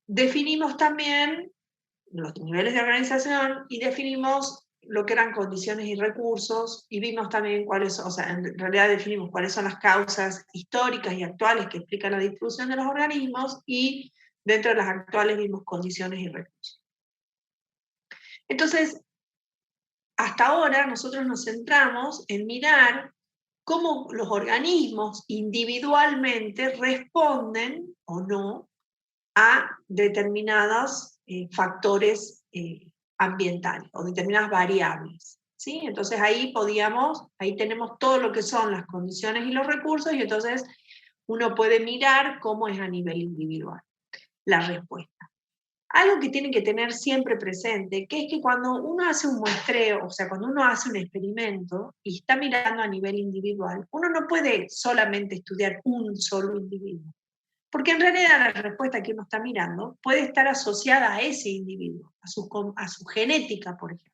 definimos también los niveles de organización y definimos lo que eran condiciones y recursos, y vimos también cuáles, o sea, en realidad definimos cuáles son las causas históricas y actuales que explican la distribución de los organismos, y dentro de las actuales vimos condiciones y recursos. Entonces, hasta ahora nosotros nos centramos en mirar cómo los organismos individualmente responden o no a determinados factores ambientales o determinadas variables. ¿Sí? Entonces ahí tenemos todo lo que son las condiciones y los recursos, y entonces uno puede mirar cómo es a nivel individual la respuesta. Algo que tienen que tener siempre presente, que es que cuando uno hace un muestreo, o sea, cuando uno hace un experimento y está mirando a nivel individual, uno no puede solamente estudiar un solo individuo, porque en realidad la respuesta que uno está mirando puede estar asociada a ese individuo, a su genética, por ejemplo.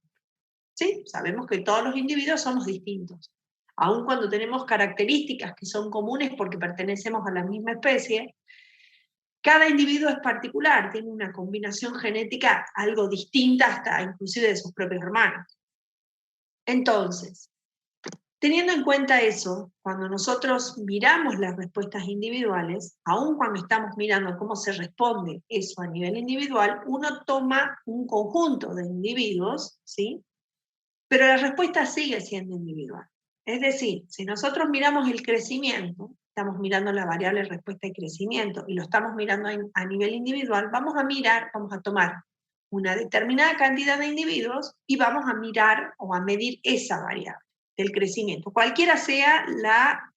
¿Sí? Sabemos que todos los individuos somos distintos. Aun cuando tenemos características que son comunes porque pertenecemos a la misma especie, cada individuo es particular, tiene una combinación genética algo distinta hasta inclusive de sus propios hermanos. Entonces, teniendo en cuenta eso, cuando nosotros miramos las respuestas individuales, aun cuando estamos mirando cómo se responde eso a nivel individual, uno toma un conjunto de individuos, ¿sí? Pero la respuesta sigue siendo individual. Es decir, si nosotros miramos el crecimiento, estamos mirando la variable respuesta de crecimiento y lo estamos mirando a nivel individual, vamos a tomar una determinada cantidad de individuos y vamos a mirar o a medir esa variable del crecimiento, cualquiera sea la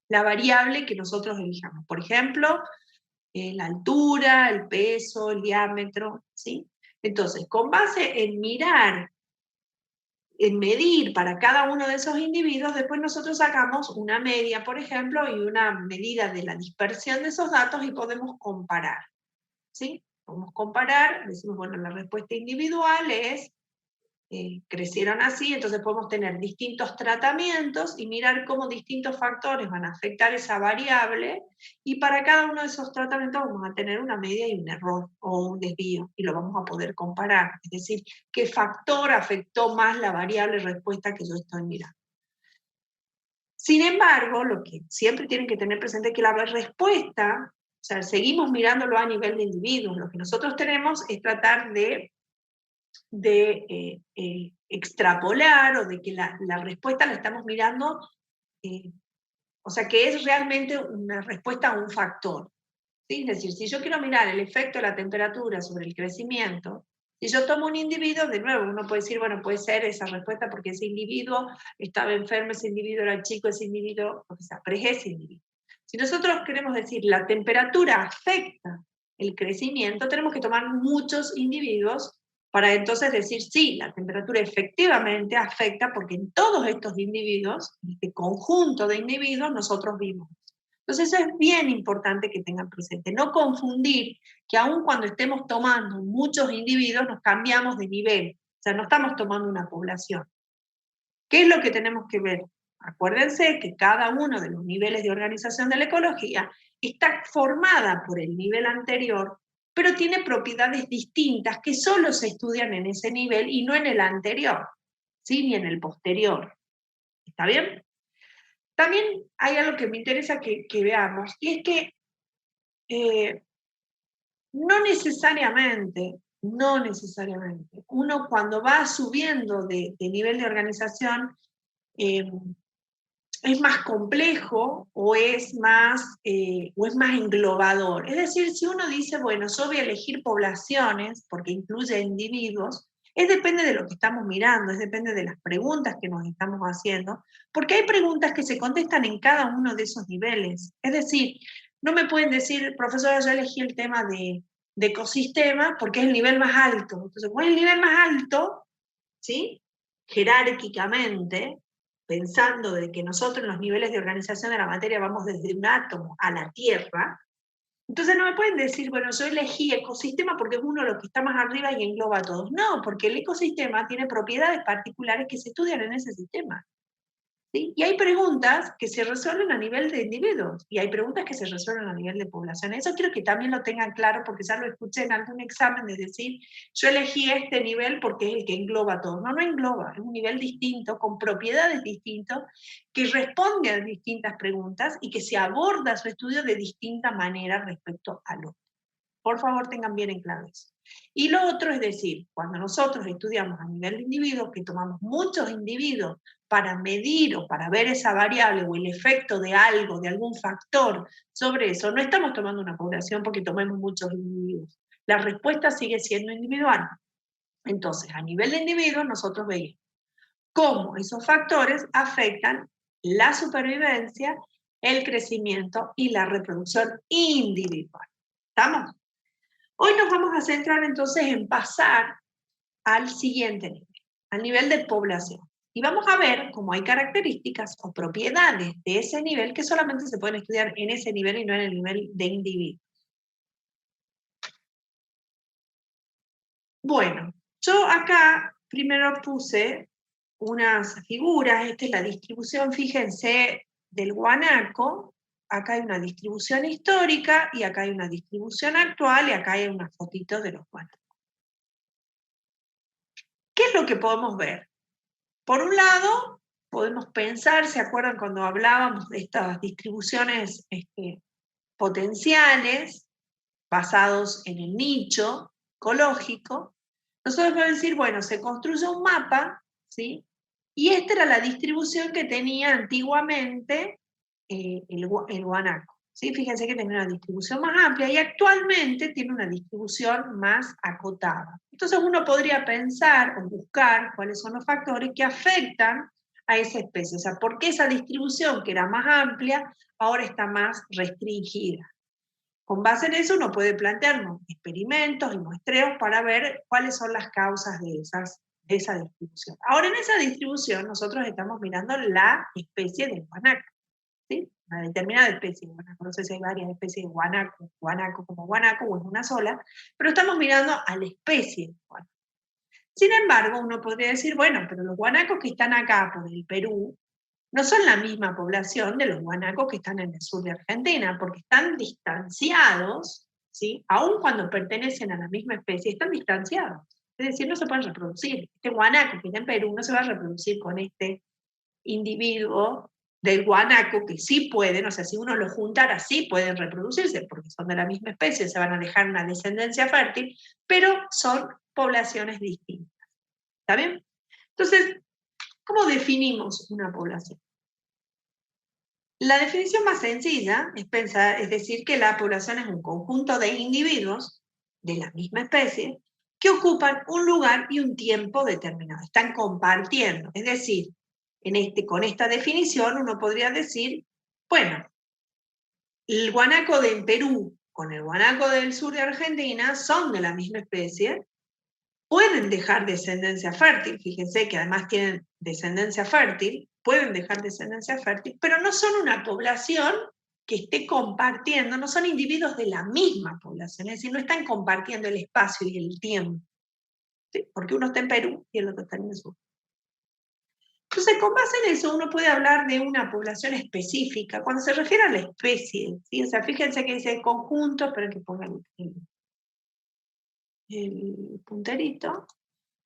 variable que nosotros elijamos. Por ejemplo, la altura, el peso, el diámetro, ¿sí? Entonces, con base en medir para cada uno de esos individuos, después nosotros sacamos una media, por ejemplo, y una medida de la dispersión de esos datos y podemos comparar, ¿sí? Podemos comparar, decimos, bueno, la respuesta individual es, crecieron así, entonces podemos tener distintos tratamientos y mirar cómo distintos factores van a afectar esa variable, y para cada uno de esos tratamientos vamos a tener una media y un error o un desvío, y lo vamos a poder comparar, es decir, qué factor afectó más la variable respuesta que yo estoy mirando. Sin embargo, lo que siempre tienen que tener presente es que la respuesta, o sea, seguimos mirándolo a nivel de individuos, lo que nosotros tenemos es tratar de extrapolar, o de que la respuesta la estamos mirando, o sea, que es realmente una respuesta a un factor, ¿sí? Es decir, si yo quiero mirar el efecto de la temperatura sobre el crecimiento, si yo tomo un individuo, de nuevo, uno puede decir, bueno, puede ser esa respuesta porque ese individuo estaba enfermo, ese individuo era chico, ese individuo, o sea, pero es ese individuo. Si nosotros queremos decir la temperatura afecta el crecimiento, tenemos que tomar muchos individuos para entonces decir, sí, la temperatura efectivamente afecta, porque en todos estos individuos, en este conjunto de individuos, nosotros vimos. Entonces eso es bien importante que tengan presente, no confundir que aun cuando estemos tomando muchos individuos nos cambiamos de nivel, o sea, no estamos tomando una población. ¿Qué es lo que tenemos que ver? Acuérdense que cada uno de los niveles de organización de la ecología está formada por el nivel anterior, pero tiene propiedades distintas que solo se estudian en ese nivel y no en el anterior, ¿sí? Ni en el posterior. ¿Está bien? También hay algo que me interesa que veamos, y es que no necesariamente, uno cuando va subiendo de nivel de organización, es más complejo o es más englobador. Es decir, si uno dice, bueno, yo voy a elegir poblaciones porque incluye individuos, depende de lo que estamos mirando, depende de las preguntas que nos estamos haciendo, porque hay preguntas que se contestan en cada uno de esos niveles. Es decir, no me pueden decir, profesora, yo elegí el tema de ecosistema porque es el nivel más alto. Entonces, ¿cuál es el nivel más alto? ¿Sí? Jerárquicamente, pensando de que nosotros en los niveles de organización de la materia vamos desde un átomo a la Tierra, entonces no me pueden decir, bueno, yo elegí ecosistema porque es uno de los que está más arriba y engloba a todos. No, porque el ecosistema tiene propiedades particulares que se estudian en ese sistema. ¿sí? Y hay preguntas que se resuelven a nivel de individuos y hay preguntas que se resuelven a nivel de población. Eso quiero que también lo tengan claro porque ya lo escuché en algún examen de decir, yo elegí este nivel porque es el que engloba todo. No, no engloba, es un nivel distinto, con propiedades distintas, que responde a distintas preguntas y que se aborda su estudio de distinta manera respecto al otro. Por favor, tengan bien en claro eso. Y lo otro es decir, cuando nosotros estudiamos a nivel de individuos, que tomamos muchos individuos para medir o para ver esa variable o el efecto de algo, de algún factor sobre eso, no estamos tomando una población porque tomemos muchos individuos. La respuesta sigue siendo individual. Entonces, a nivel de individuos, nosotros veíamos cómo esos factores afectan la supervivencia, el crecimiento y la reproducción individual. ¿Estamos? Hoy nos vamos a centrar entonces en pasar al siguiente nivel, al nivel de población. Y vamos a ver cómo hay características o propiedades de ese nivel que solamente se pueden estudiar en ese nivel y no en el nivel de individuo. Bueno, yo acá primero puse unas figuras, esta es la distribución, fíjense, del guanaco. Acá hay una distribución histórica y acá hay una distribución actual y acá hay una fotito de los guanacos. ¿Qué es lo que podemos ver? Por un lado, podemos pensar, ¿se acuerdan cuando hablábamos de estas distribuciones potenciales basados en el nicho ecológico? Nosotros podemos decir, bueno, se construye un mapa, ¿sí? Y esta era la distribución que tenía antiguamente el guanaco. ¿Sí? Fíjense que tenía una distribución más amplia y actualmente tiene una distribución más acotada. Entonces uno podría pensar o buscar cuáles son los factores que afectan a esa especie. O sea, ¿por qué esa distribución que era más amplia ahora está más restringida? Con base en eso uno puede plantearnos experimentos y muestreos para ver cuáles son las causas de esa distribución. Ahora en esa distribución nosotros estamos mirando la especie del guanaco. ¿Sí? Una determinada especie de guanaco. No sé si hay varias especies de guanaco, guanaco como guanaco o es una sola, pero estamos mirando a la especie de guanaco. Sin embargo, uno podría decir, bueno, pero los guanacos que están acá por el Perú no son la misma población de los guanacos que están en el sur de Argentina, porque están distanciados, ¿sí? Aun cuando pertenecen a la misma especie, están distanciados. Es decir, no se pueden reproducir. Este guanaco que está en Perú no se va a reproducir con este individuo del guanaco que sí pueden, o sea, si uno los juntara, sí pueden reproducirse, porque son de la misma especie, se van a dejar una descendencia fértil, pero son poblaciones distintas. ¿Está bien? Entonces, ¿cómo definimos una población? La definición más sencilla es pensar, es decir, que la población es un conjunto de individuos de la misma especie que ocupan un lugar y un tiempo determinado. Están compartiendo. Es decir, con esta definición uno podría decir, bueno, el guanaco de Perú con el guanaco del sur de Argentina son de la misma especie, pueden dejar descendencia fértil, fíjense que además tienen descendencia fértil, pueden dejar descendencia fértil, pero no son una población que esté compartiendo, no son individuos de la misma población, es decir, no están compartiendo el espacio y el tiempo, ¿sí? Porque uno está en Perú y el otro está en el sur. Entonces, con base en eso, uno puede hablar de una población específica, cuando se refiere a la especie, ¿sí? O sea, fíjense que dice conjunto, pero que pongan el punterito,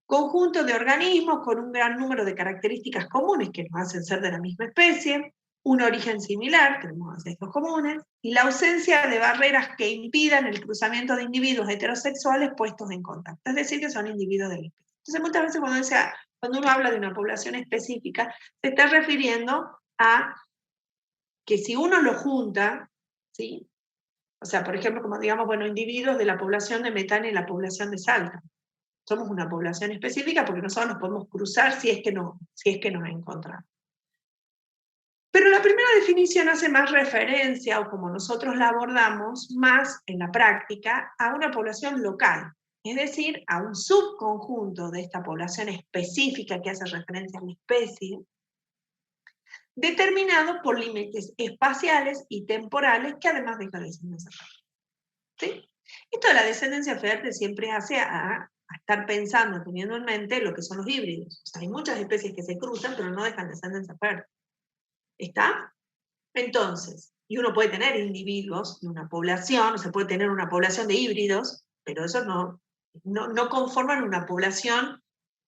conjunto de organismos con un gran número de características comunes que nos hacen ser de la misma especie, un origen similar, tenemos ancestros comunes, y la ausencia de barreras que impidan el cruzamiento de individuos heterosexuales puestos en contacto, es decir, que son individuos de la especie. Entonces, muchas veces cuando uno habla de una población específica, se está refiriendo a que si uno lo junta, ¿sí? O sea, por ejemplo, como digamos, bueno, individuos de la población de Metán y la población de Salta. Somos una población específica porque nosotros nos podemos cruzar si es que nos encontramos. Pero la primera definición hace más referencia, o como nosotros la abordamos, más en la práctica, a una población local, es decir, a un subconjunto de esta población específica que hace referencia a la especie, determinado por límites espaciales y temporales que además deja descendencia fértil. ¿Sí? Esto de la descendencia fértil siempre hace a estar pensando, teniendo en mente lo que son los híbridos. O sea, hay muchas especies que se cruzan, pero no dejan descendencia fértil. ¿Está? Entonces, y uno puede tener individuos de una población, o se puede tener una población de híbridos, pero eso no conforman una población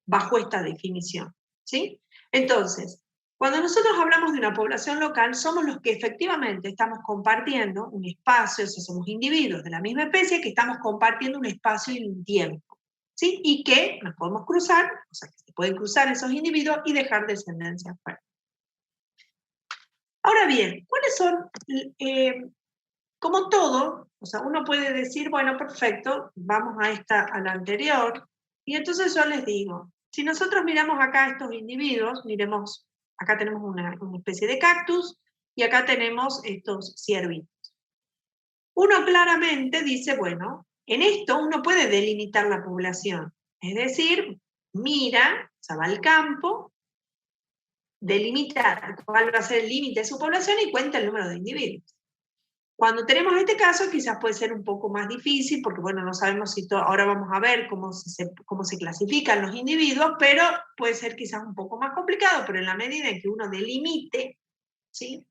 bajo esta definición, ¿sí? Entonces, cuando nosotros hablamos de una población local, somos los que efectivamente estamos compartiendo un espacio, o sea, somos individuos de la misma especie que estamos compartiendo un espacio y un tiempo, ¿sí? Y que nos podemos cruzar, o sea, que se pueden cruzar esos individuos y dejar descendencia afuera. Ahora bien, ¿cuáles son, como todo, o sea, uno puede decir, bueno, perfecto, vamos a la anterior, y entonces yo les digo, si nosotros miramos acá estos individuos, miremos, acá tenemos una especie de cactus, y acá tenemos estos ciervitos. Uno claramente dice, bueno, en esto uno puede delimitar la población, es decir, mira, o sea, va al campo, delimita cuál va a ser el límite de su población y cuenta el número de individuos. Cuando tenemos este caso, quizás puede ser un poco más difícil, porque bueno, no sabemos si ahora vamos a ver cómo se clasifican los individuos, pero puede ser quizás un poco más complicado, pero en la medida en que uno delimite, ¿sí?,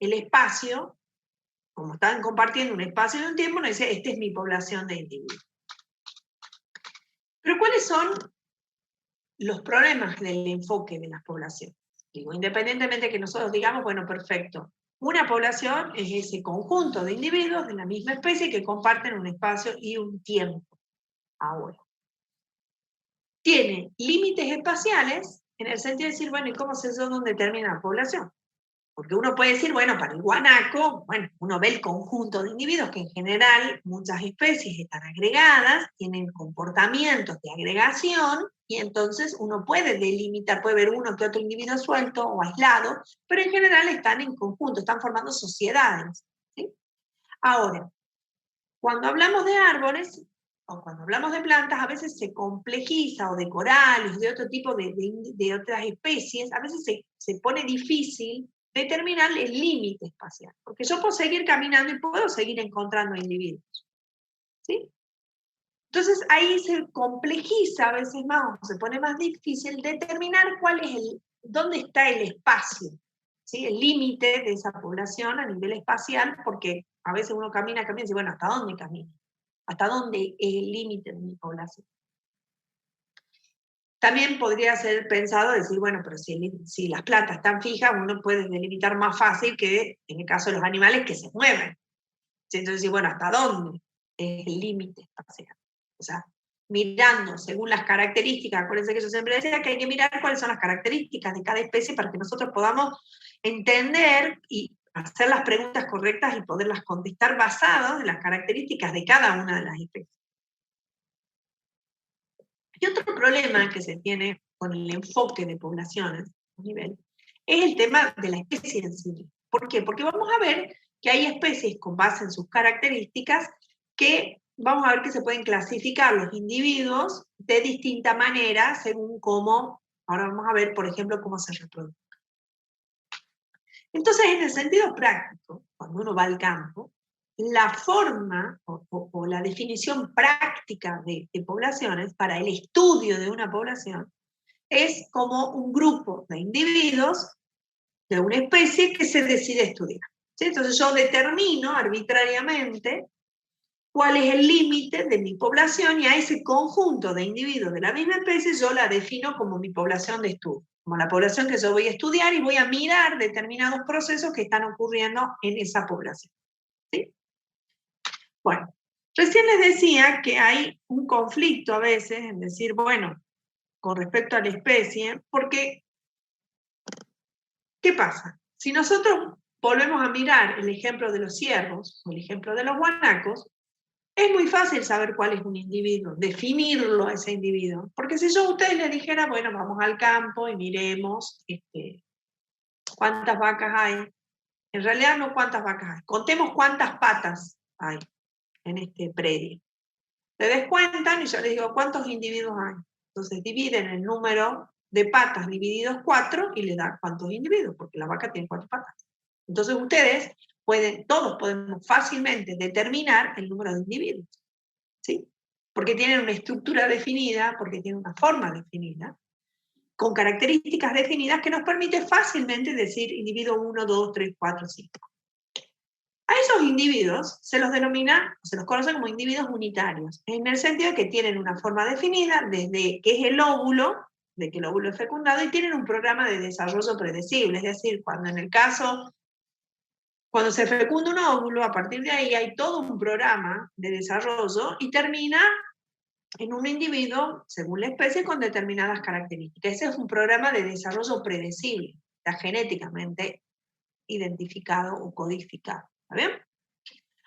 el espacio, como están compartiendo un espacio y un tiempo, uno dice, esta es mi población de individuos. Pero ¿cuáles son los problemas del enfoque de las poblaciones? Digo, independientemente de que nosotros digamos, bueno, perfecto, una población es ese conjunto de individuos de la misma especie que comparten un espacio y un tiempo. Ahora, tiene límites espaciales en el sentido de decir, bueno, ¿y cómo sé yo dónde termina la población? Porque uno puede decir, bueno, para el guanaco, bueno, uno ve el conjunto de individuos que en general muchas especies están agregadas, tienen comportamientos de agregación, y entonces uno puede delimitar, puede ver uno que otro individuo suelto o aislado, pero en general están en conjunto, están formando sociedades, ¿sí? Ahora, cuando hablamos de árboles o cuando hablamos de plantas, a veces se complejiza, o de corales, de otro tipo de otras especies, a veces se pone difícil determinar el límite espacial, porque yo puedo seguir caminando y puedo seguir encontrando individuos, ¿sí? Entonces ahí se complejiza a veces más, o se pone más difícil determinar dónde está el espacio, ¿sí?, el límite de esa población a nivel espacial, porque a veces uno camina y dice, bueno, ¿hasta dónde camina? ¿Hasta dónde es el límite de mi población? También podría ser pensado decir, bueno, pero si las plantas están fijas, uno puede delimitar más fácil que en el caso de los animales que se mueven. Entonces, bueno, ¿hasta dónde es el límite espacial? O sea, mirando según las características, acuérdense que yo siempre decía que hay que mirar cuáles son las características de cada especie para que nosotros podamos entender y hacer las preguntas correctas y poderlas contestar basadas en las características de cada una de las especies. Y otro problema que se tiene con el enfoque de poblaciones a nivel es el tema de la especie en sí. ¿Por qué? Porque vamos a ver que hay especies con base en sus características que vamos a ver que se pueden clasificar los individuos de distinta manera según cómo, ahora vamos a ver, por ejemplo, cómo se reproducen. Entonces, en el sentido práctico, cuando uno va al campo, la forma o la definición práctica de poblaciones para el estudio de una población es como un grupo de individuos de una especie que se decide estudiar, ¿sí? Entonces yo determino arbitrariamente cuál es el límite de mi población y a ese conjunto de individuos de la misma especie yo la defino como mi población de estudio, como la población que yo voy a estudiar y voy a mirar determinados procesos que están ocurriendo en esa población, ¿sí? Bueno, recién les decía que hay un conflicto a veces en decir, bueno, con respecto a la especie, porque, ¿qué pasa? Si nosotros volvemos a mirar el ejemplo de los ciervos o el ejemplo de los guanacos, es muy fácil saber cuál es un individuo, definirlo a ese individuo. Porque si yo a ustedes les dijera, bueno, vamos al campo y miremos cuántas vacas hay, en realidad no cuántas vacas hay, contemos cuántas patas hay en este predio. Se descuentan y yo les digo, ¿cuántos individuos hay? Entonces dividen el número de patas divididos 4 y le dan cuántos individuos, porque la vaca tiene 4 patas. Entonces ustedes todos podemos fácilmente determinar el número de individuos, ¿sí? Porque tienen una estructura definida, porque tienen una forma definida. con características definidas que nos permite fácilmente decir individuo 1, 2, 3, 4, 5. A esos individuos se los denomina, se los conoce como individuos unitarios, en el sentido de que tienen una forma definida desde que es el óvulo, de que el óvulo es fecundado, y tienen un programa de desarrollo predecible, es decir, cuando en el caso, cuando se fecunda un óvulo, a partir de ahí hay todo un programa de desarrollo y termina en un individuo, según la especie, con determinadas características. Ese es un programa de desarrollo predecible, está genéticamente identificado o codificado. ¿Está bien?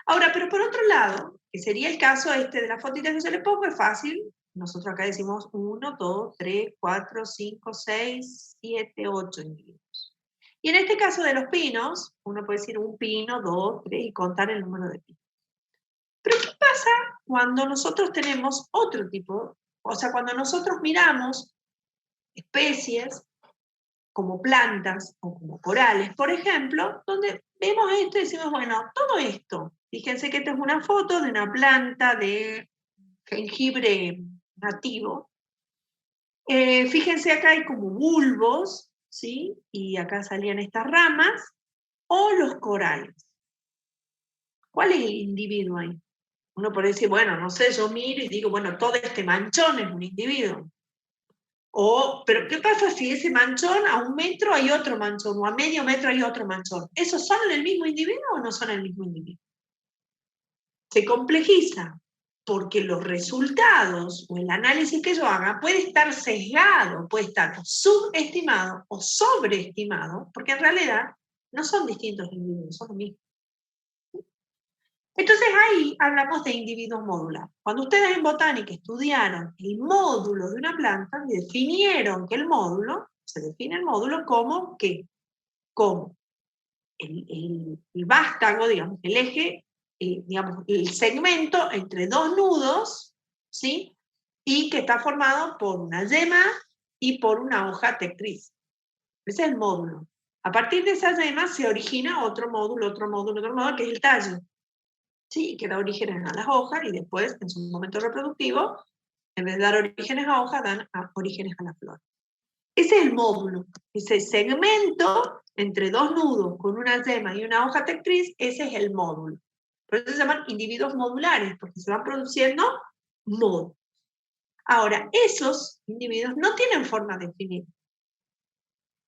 Ahora, pero por otro lado, que sería el caso este de la fotita que yo le pongo, es fácil. Nosotros acá decimos 1, 2, 3, 4, 5, 6, 7, 8 individuos. Y en este caso de los pinos, uno puede decir un pino, 2, 3 y contar el número de pinos. Pero ¿qué pasa cuando nosotros tenemos otro tipo? O sea, cuando nosotros miramos especies como plantas o como corales, por ejemplo, donde vemos esto y decimos, bueno, todo esto, fíjense que esta es una foto de una planta de jengibre nativo. Fíjense acá hay como bulbos, ¿sí? Y acá salían estas ramas, o los corales. ¿Cuál es el individuo ahí? Uno puede decir, bueno, no sé, yo miro y digo, bueno, todo este manchón es un individuo. Pero ¿qué pasa si ese manchón a 1 metro hay otro manchón o a medio metro hay otro manchón? ¿Esos son el mismo individuo o no son el mismo individuo? Se complejiza porque los resultados o el análisis que yo haga puede estar sesgado, puede estar subestimado o sobreestimado, porque en realidad no son distintos individuos, son los mismos. Entonces ahí hablamos de individuos modulares. Cuando ustedes en botánica estudiaron el módulo de una planta, definieron que el módulo, se define el módulo como ¿qué? Como el vástago, digamos, el eje, digamos, el segmento entre dos nudos, ¿sí? Y que está formado por una yema y por una hoja tectriz. Ese es el módulo. A partir de esa yema se origina otro módulo, que es el tallo. ¿Sí? Que da orígenes a las hojas y después, en su momento reproductivo, en vez de dar orígenes a hojas, dan orígenes a la flor. Ese es el módulo, ese segmento entre dos nudos con una yema y una hoja tectriz, ese es el módulo. Por eso se llaman individuos modulares, porque se van produciendo módulos. Ahora, esos individuos no tienen forma definida.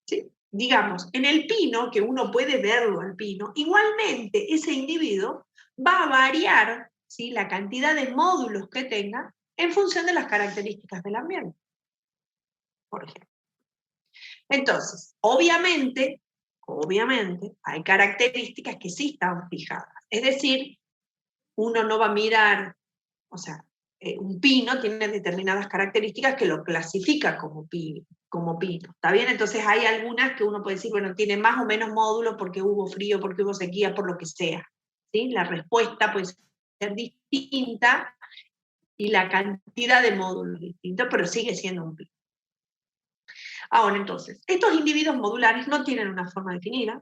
¿Sí? Digamos, en el pino, que uno puede verlo al pino, igualmente ese individuo va a variar, ¿sí?, la cantidad de módulos que tenga en función de las características del ambiente, por ejemplo. Entonces, obviamente, hay características que sí están fijadas. Es decir, uno no va a mirar, o sea, un pino tiene determinadas características que lo clasifica como pino, ¿está bien? Entonces hay algunas que uno puede decir, bueno, tiene más o menos módulos porque hubo frío, porque hubo sequía, por lo que sea, ¿sí? La respuesta puede ser distinta y la cantidad de módulos distinta, pero sigue siendo un pino. Ahora, entonces, estos individuos modulares no tienen una forma definida,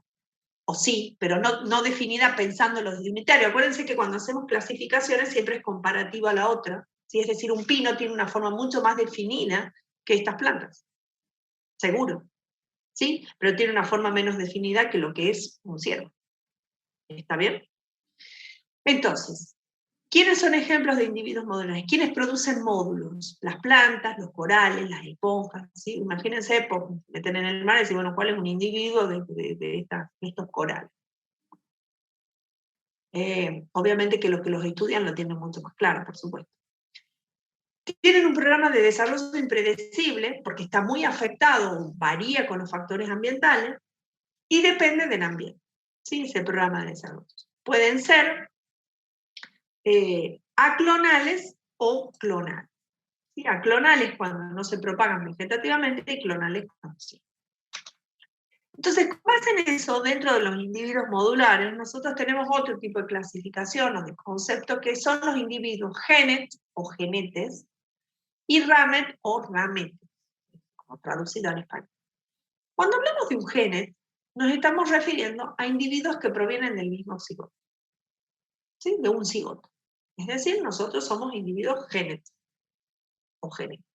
o sí, pero no definida pensándolo desde unitario. Acuérdense que cuando hacemos clasificaciones siempre es comparativa a la otra, ¿sí? Es decir, un pino tiene una forma mucho más definida que estas plantas, seguro, ¿sí? Pero tiene una forma menos definida que lo que es un ciervo. ¿Está bien? Entonces, ¿quiénes son ejemplos de individuos modulares? ¿Quiénes producen módulos? Las plantas, los corales, las esponjas, ¿sí? Imagínense, meter en el mar y decir, bueno, ¿cuál es un individuo de estos corales? Obviamente que los estudian lo tienen mucho más claro, por supuesto. Tienen un programa de desarrollo impredecible, porque está muy afectado, varía con los factores ambientales, y depende del ambiente, ¿sí? Ese programa de desarrollo. Pueden ser aclonales o clonales. ¿Sí? Aclonales cuando no se propagan vegetativamente y clonales cuando sí. Entonces, con base en eso, dentro de los individuos modulares, nosotros tenemos otro tipo de clasificación o de concepto que son los individuos genet o genetes y ramet o rametes, como traducido en español. Cuando hablamos de un genet, nos estamos refiriendo a individuos que provienen del mismo cigoto, ¿sí? De un cigoto. Es decir, nosotros somos individuos genet o genetes.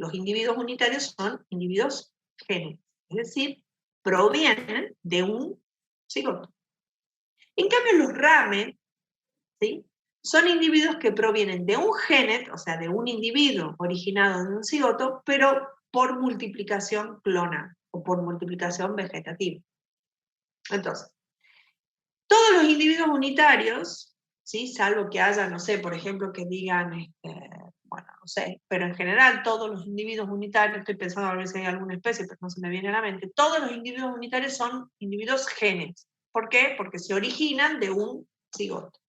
Los individuos unitarios son individuos géneros, es decir, provienen de un cigoto. En cambio, los ramen, ¿sí?, son individuos que provienen de un genet, o sea, de un individuo originado de un cigoto, pero por multiplicación clonal o por multiplicación vegetativa. Entonces, todos los individuos unitarios, ¿sí?, salvo que haya, no sé, por ejemplo, que digan, bueno, no sé, pero en general todos los individuos unitarios, estoy pensando a ver si hay alguna especie, pero no se me viene a la mente, todos los individuos unitarios son individuos genes. ¿Por qué? Porque se originan de un cigoto.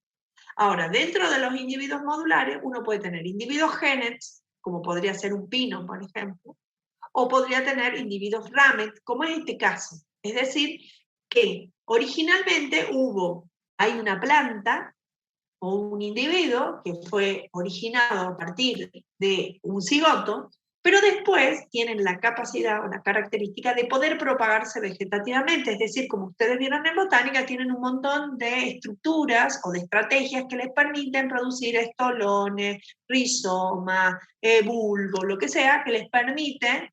Ahora, dentro de los individuos modulares, uno puede tener individuos genes, como podría ser un pino, por ejemplo, o podría tener individuos ramet, como es este caso. Es decir, que originalmente hay una planta o un individuo que fue originado a partir de un cigoto, pero después tienen la capacidad o la característica de poder propagarse vegetativamente, es decir, como ustedes vieron en botánica, tienen un montón de estructuras o de estrategias que les permiten producir estolones, rizoma, bulbo, lo que sea, que les permite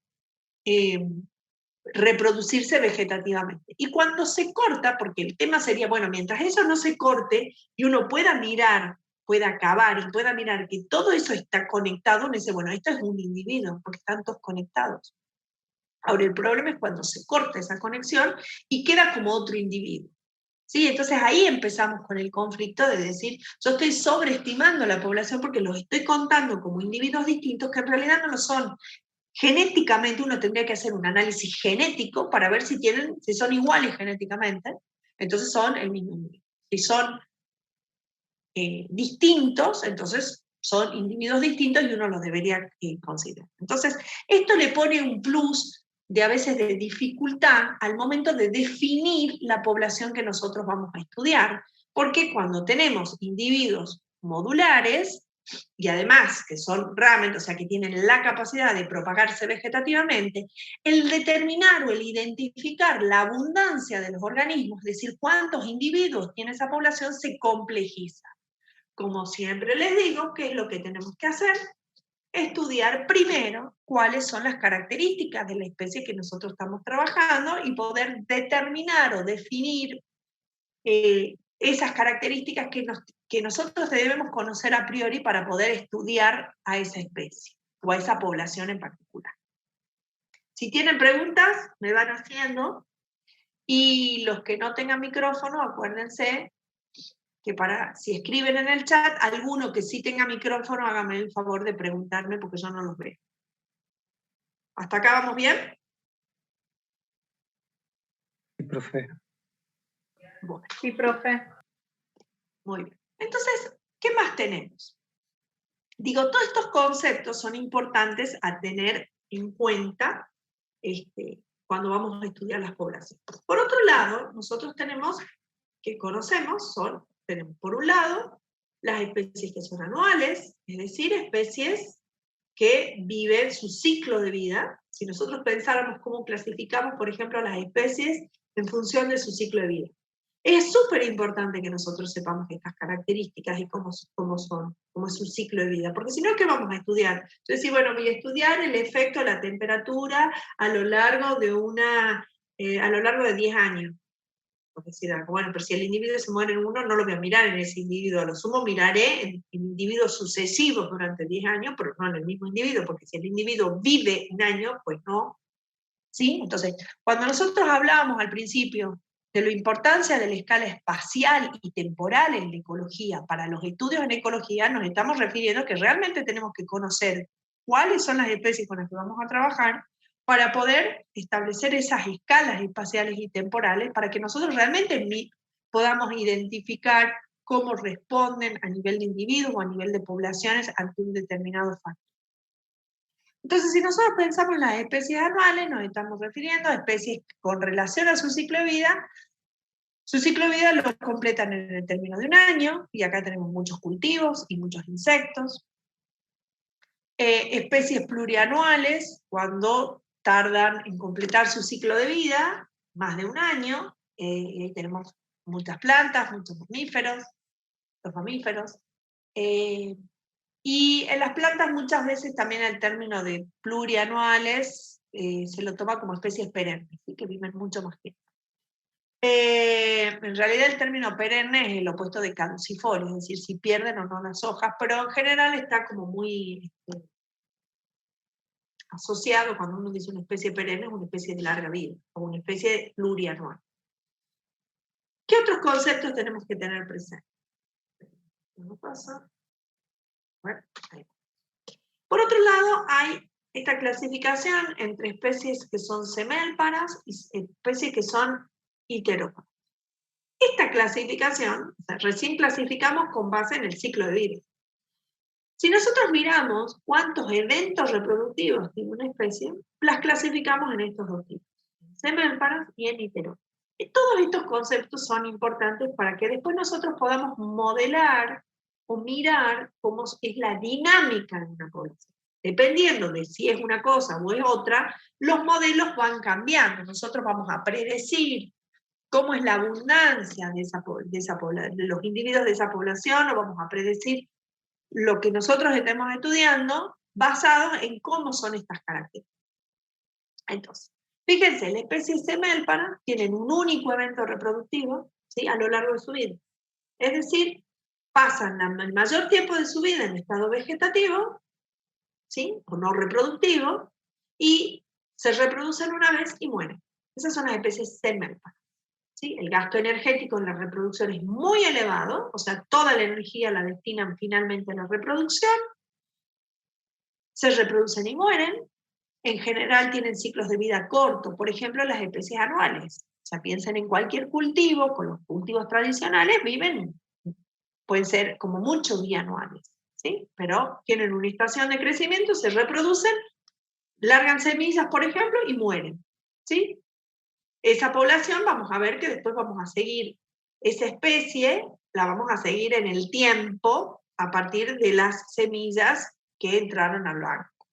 reproducirse vegetativamente. Y cuando se corta, porque el tema sería, bueno, mientras eso no se corte y uno pueda mirar, pueda acabar y pueda mirar que todo eso está conectado, uno dice, bueno, esto es un individuo, porque están todos conectados. Ahora, el problema es cuando se corta esa conexión y queda como otro individuo. ¿Sí? Entonces ahí empezamos con el conflicto de decir, yo estoy sobreestimando la población porque los estoy contando como individuos distintos que en realidad no lo son. Genéticamente uno tendría que hacer un análisis genético para ver si son iguales genéticamente, entonces son el mismo individuo. Si son distintos, entonces son individuos distintos y uno los debería considerar. Entonces, esto le pone un plus de a veces de dificultad al momento de definir la población que nosotros vamos a estudiar, porque cuando tenemos individuos modulares, y además que son ramen, o sea que tienen la capacidad de propagarse vegetativamente, el determinar o el identificar la abundancia de los organismos, es decir, cuántos individuos tiene esa población, se complejiza. Como siempre les digo, ¿qué es lo que tenemos que hacer? Estudiar primero cuáles son las características de la especie que nosotros estamos trabajando y poder determinar o definir esas características que nosotros debemos conocer a priori para poder estudiar a esa especie o a esa población en particular. Si tienen preguntas, me van haciendo, y los que no tengan micrófono, acuérdense que si escriben en el chat, alguno que sí tenga micrófono, hágame el favor de preguntarme porque yo no los veo. ¿Hasta acá vamos bien? Sí, profe. Bueno. Sí, profe. Muy bien. Entonces, ¿qué más tenemos? Digo, todos estos conceptos son importantes a tener en cuenta cuando vamos a estudiar las poblaciones. Por otro lado, nosotros tenemos por un lado, las especies que son anuales, es decir, especies que viven su ciclo de vida. Si nosotros pensáramos cómo clasificamos, por ejemplo, las especies en función de su ciclo de vida. Es súper importante que nosotros sepamos estas características y cómo es su ciclo de vida, porque si no, ¿qué vamos a estudiar? Yo decía, bueno, voy a estudiar el efecto de la temperatura a lo largo de 10 años. Por decir algo, bueno, pero si el individuo se muere en uno, no lo voy a mirar en ese individuo, a lo sumo miraré en individuos sucesivos durante 10 años, pero no en el mismo individuo, porque si el individuo vive un año, pues no. ¿Sí? Entonces, cuando nosotros hablábamos al principio de la importancia de la escala espacial y temporal en la ecología, para los estudios en ecología nos estamos refiriendo que realmente tenemos que conocer cuáles son las especies con las que vamos a trabajar para poder establecer esas escalas espaciales y temporales para que nosotros realmente podamos identificar cómo responden a nivel de individuos o a nivel de poblaciones ante un determinado factor. Entonces, si nosotros pensamos en las especies anuales, nos estamos refiriendo a especies con relación a su ciclo de vida. Su ciclo de vida lo completan en el término de un año, y acá tenemos muchos cultivos y muchos insectos. Especies plurianuales, cuando tardan en completar su ciclo de vida, más de un año. Ahí tenemos muchas plantas, muchos mamíferos, los mamíferos. Y Y en las plantas muchas veces también el término de plurianuales se lo toma como especies perennes, ¿sí? Que viven mucho más tiempo. En realidad el término perenne es el opuesto de caducifolio, es decir, si pierden o no las hojas, pero en general está como muy asociado, cuando uno dice una especie perenne, es una especie de larga vida, o una especie plurianual. ¿Qué otros conceptos tenemos que tener presentes? ¿No pasa? Bueno, ahí. Por otro lado, hay esta clasificación entre especies que son semélparas y especies que son iteróparas. Esta clasificación, o sea, recién clasificamos con base en el ciclo de vida. Si nosotros miramos cuántos eventos reproductivos tiene una especie, las clasificamos en estos dos tipos, en semélparas y en iteróparas. Y todos estos conceptos son importantes para que después nosotros podamos modelar o mirar cómo es la dinámica de una población. Dependiendo de si es una cosa o es otra, los modelos van cambiando. Nosotros vamos a predecir cómo es la abundancia de los individuos de esa población, o vamos a predecir lo que nosotros estemos estudiando basado en cómo son estas características. Entonces, fíjense, las especies semélparas tienen un único evento reproductivo, ¿sí? A lo largo de su vida. Es decir, pasan el mayor tiempo de su vida en estado vegetativo, ¿sí? O no reproductivo, y se reproducen una vez y mueren. Esas son las especies semélparas. ¿Sí? El gasto energético en la reproducción es muy elevado, o sea, toda la energía la destinan finalmente a la reproducción, se reproducen y mueren, en general tienen ciclos de vida cortos, por ejemplo, las especies anuales. O sea, piensen en cualquier cultivo, con los cultivos tradicionales pueden ser como mucho bianuales, ¿sí? Pero tienen una estación de crecimiento, se reproducen, largan semillas, por ejemplo, y mueren, ¿sí? Esa población vamos a ver que después vamos a seguir, esa especie la vamos a seguir en el tiempo a partir de las semillas que entraron al banco.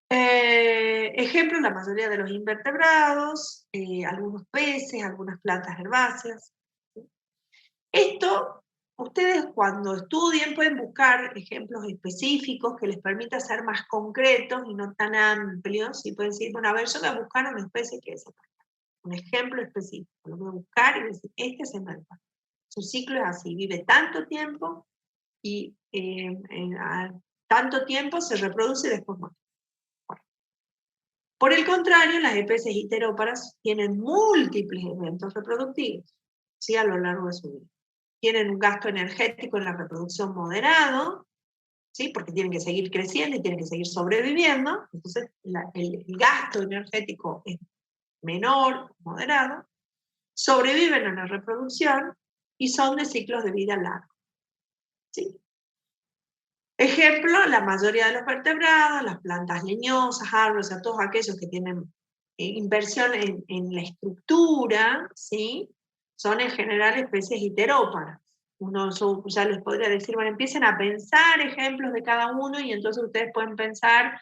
Ejemplo, la mayoría de los invertebrados, algunos peces, algunas plantas herbáceas. Esto, ustedes cuando estudien pueden buscar ejemplos específicos que les permita ser más concretos y no tan amplios, y pueden decir, bueno, a ver, yo voy a buscar una especie que es un ejemplo específico, lo voy a buscar y decir, este es semélpara. Su ciclo es así, vive tanto tiempo y a tanto tiempo se reproduce y después muere. Por el contrario, las especies iteróparas tienen múltiples eventos reproductivos, ¿sí? A lo largo de su vida. Tienen un gasto energético en la reproducción moderado, ¿sí? Porque tienen que seguir creciendo y tienen que seguir sobreviviendo, entonces el gasto energético es menor, moderado, sobreviven en la reproducción y son de ciclos de vida largos, ¿sí? Ejemplo, la mayoría de los vertebrados, las plantas leñosas, árboles, o sea, todos aquellos que tienen inversión en la estructura, ¿sí? Son en general especies iteróparas. Uno ya les podría decir, bueno, empiecen a pensar ejemplos de cada uno y entonces ustedes pueden pensar,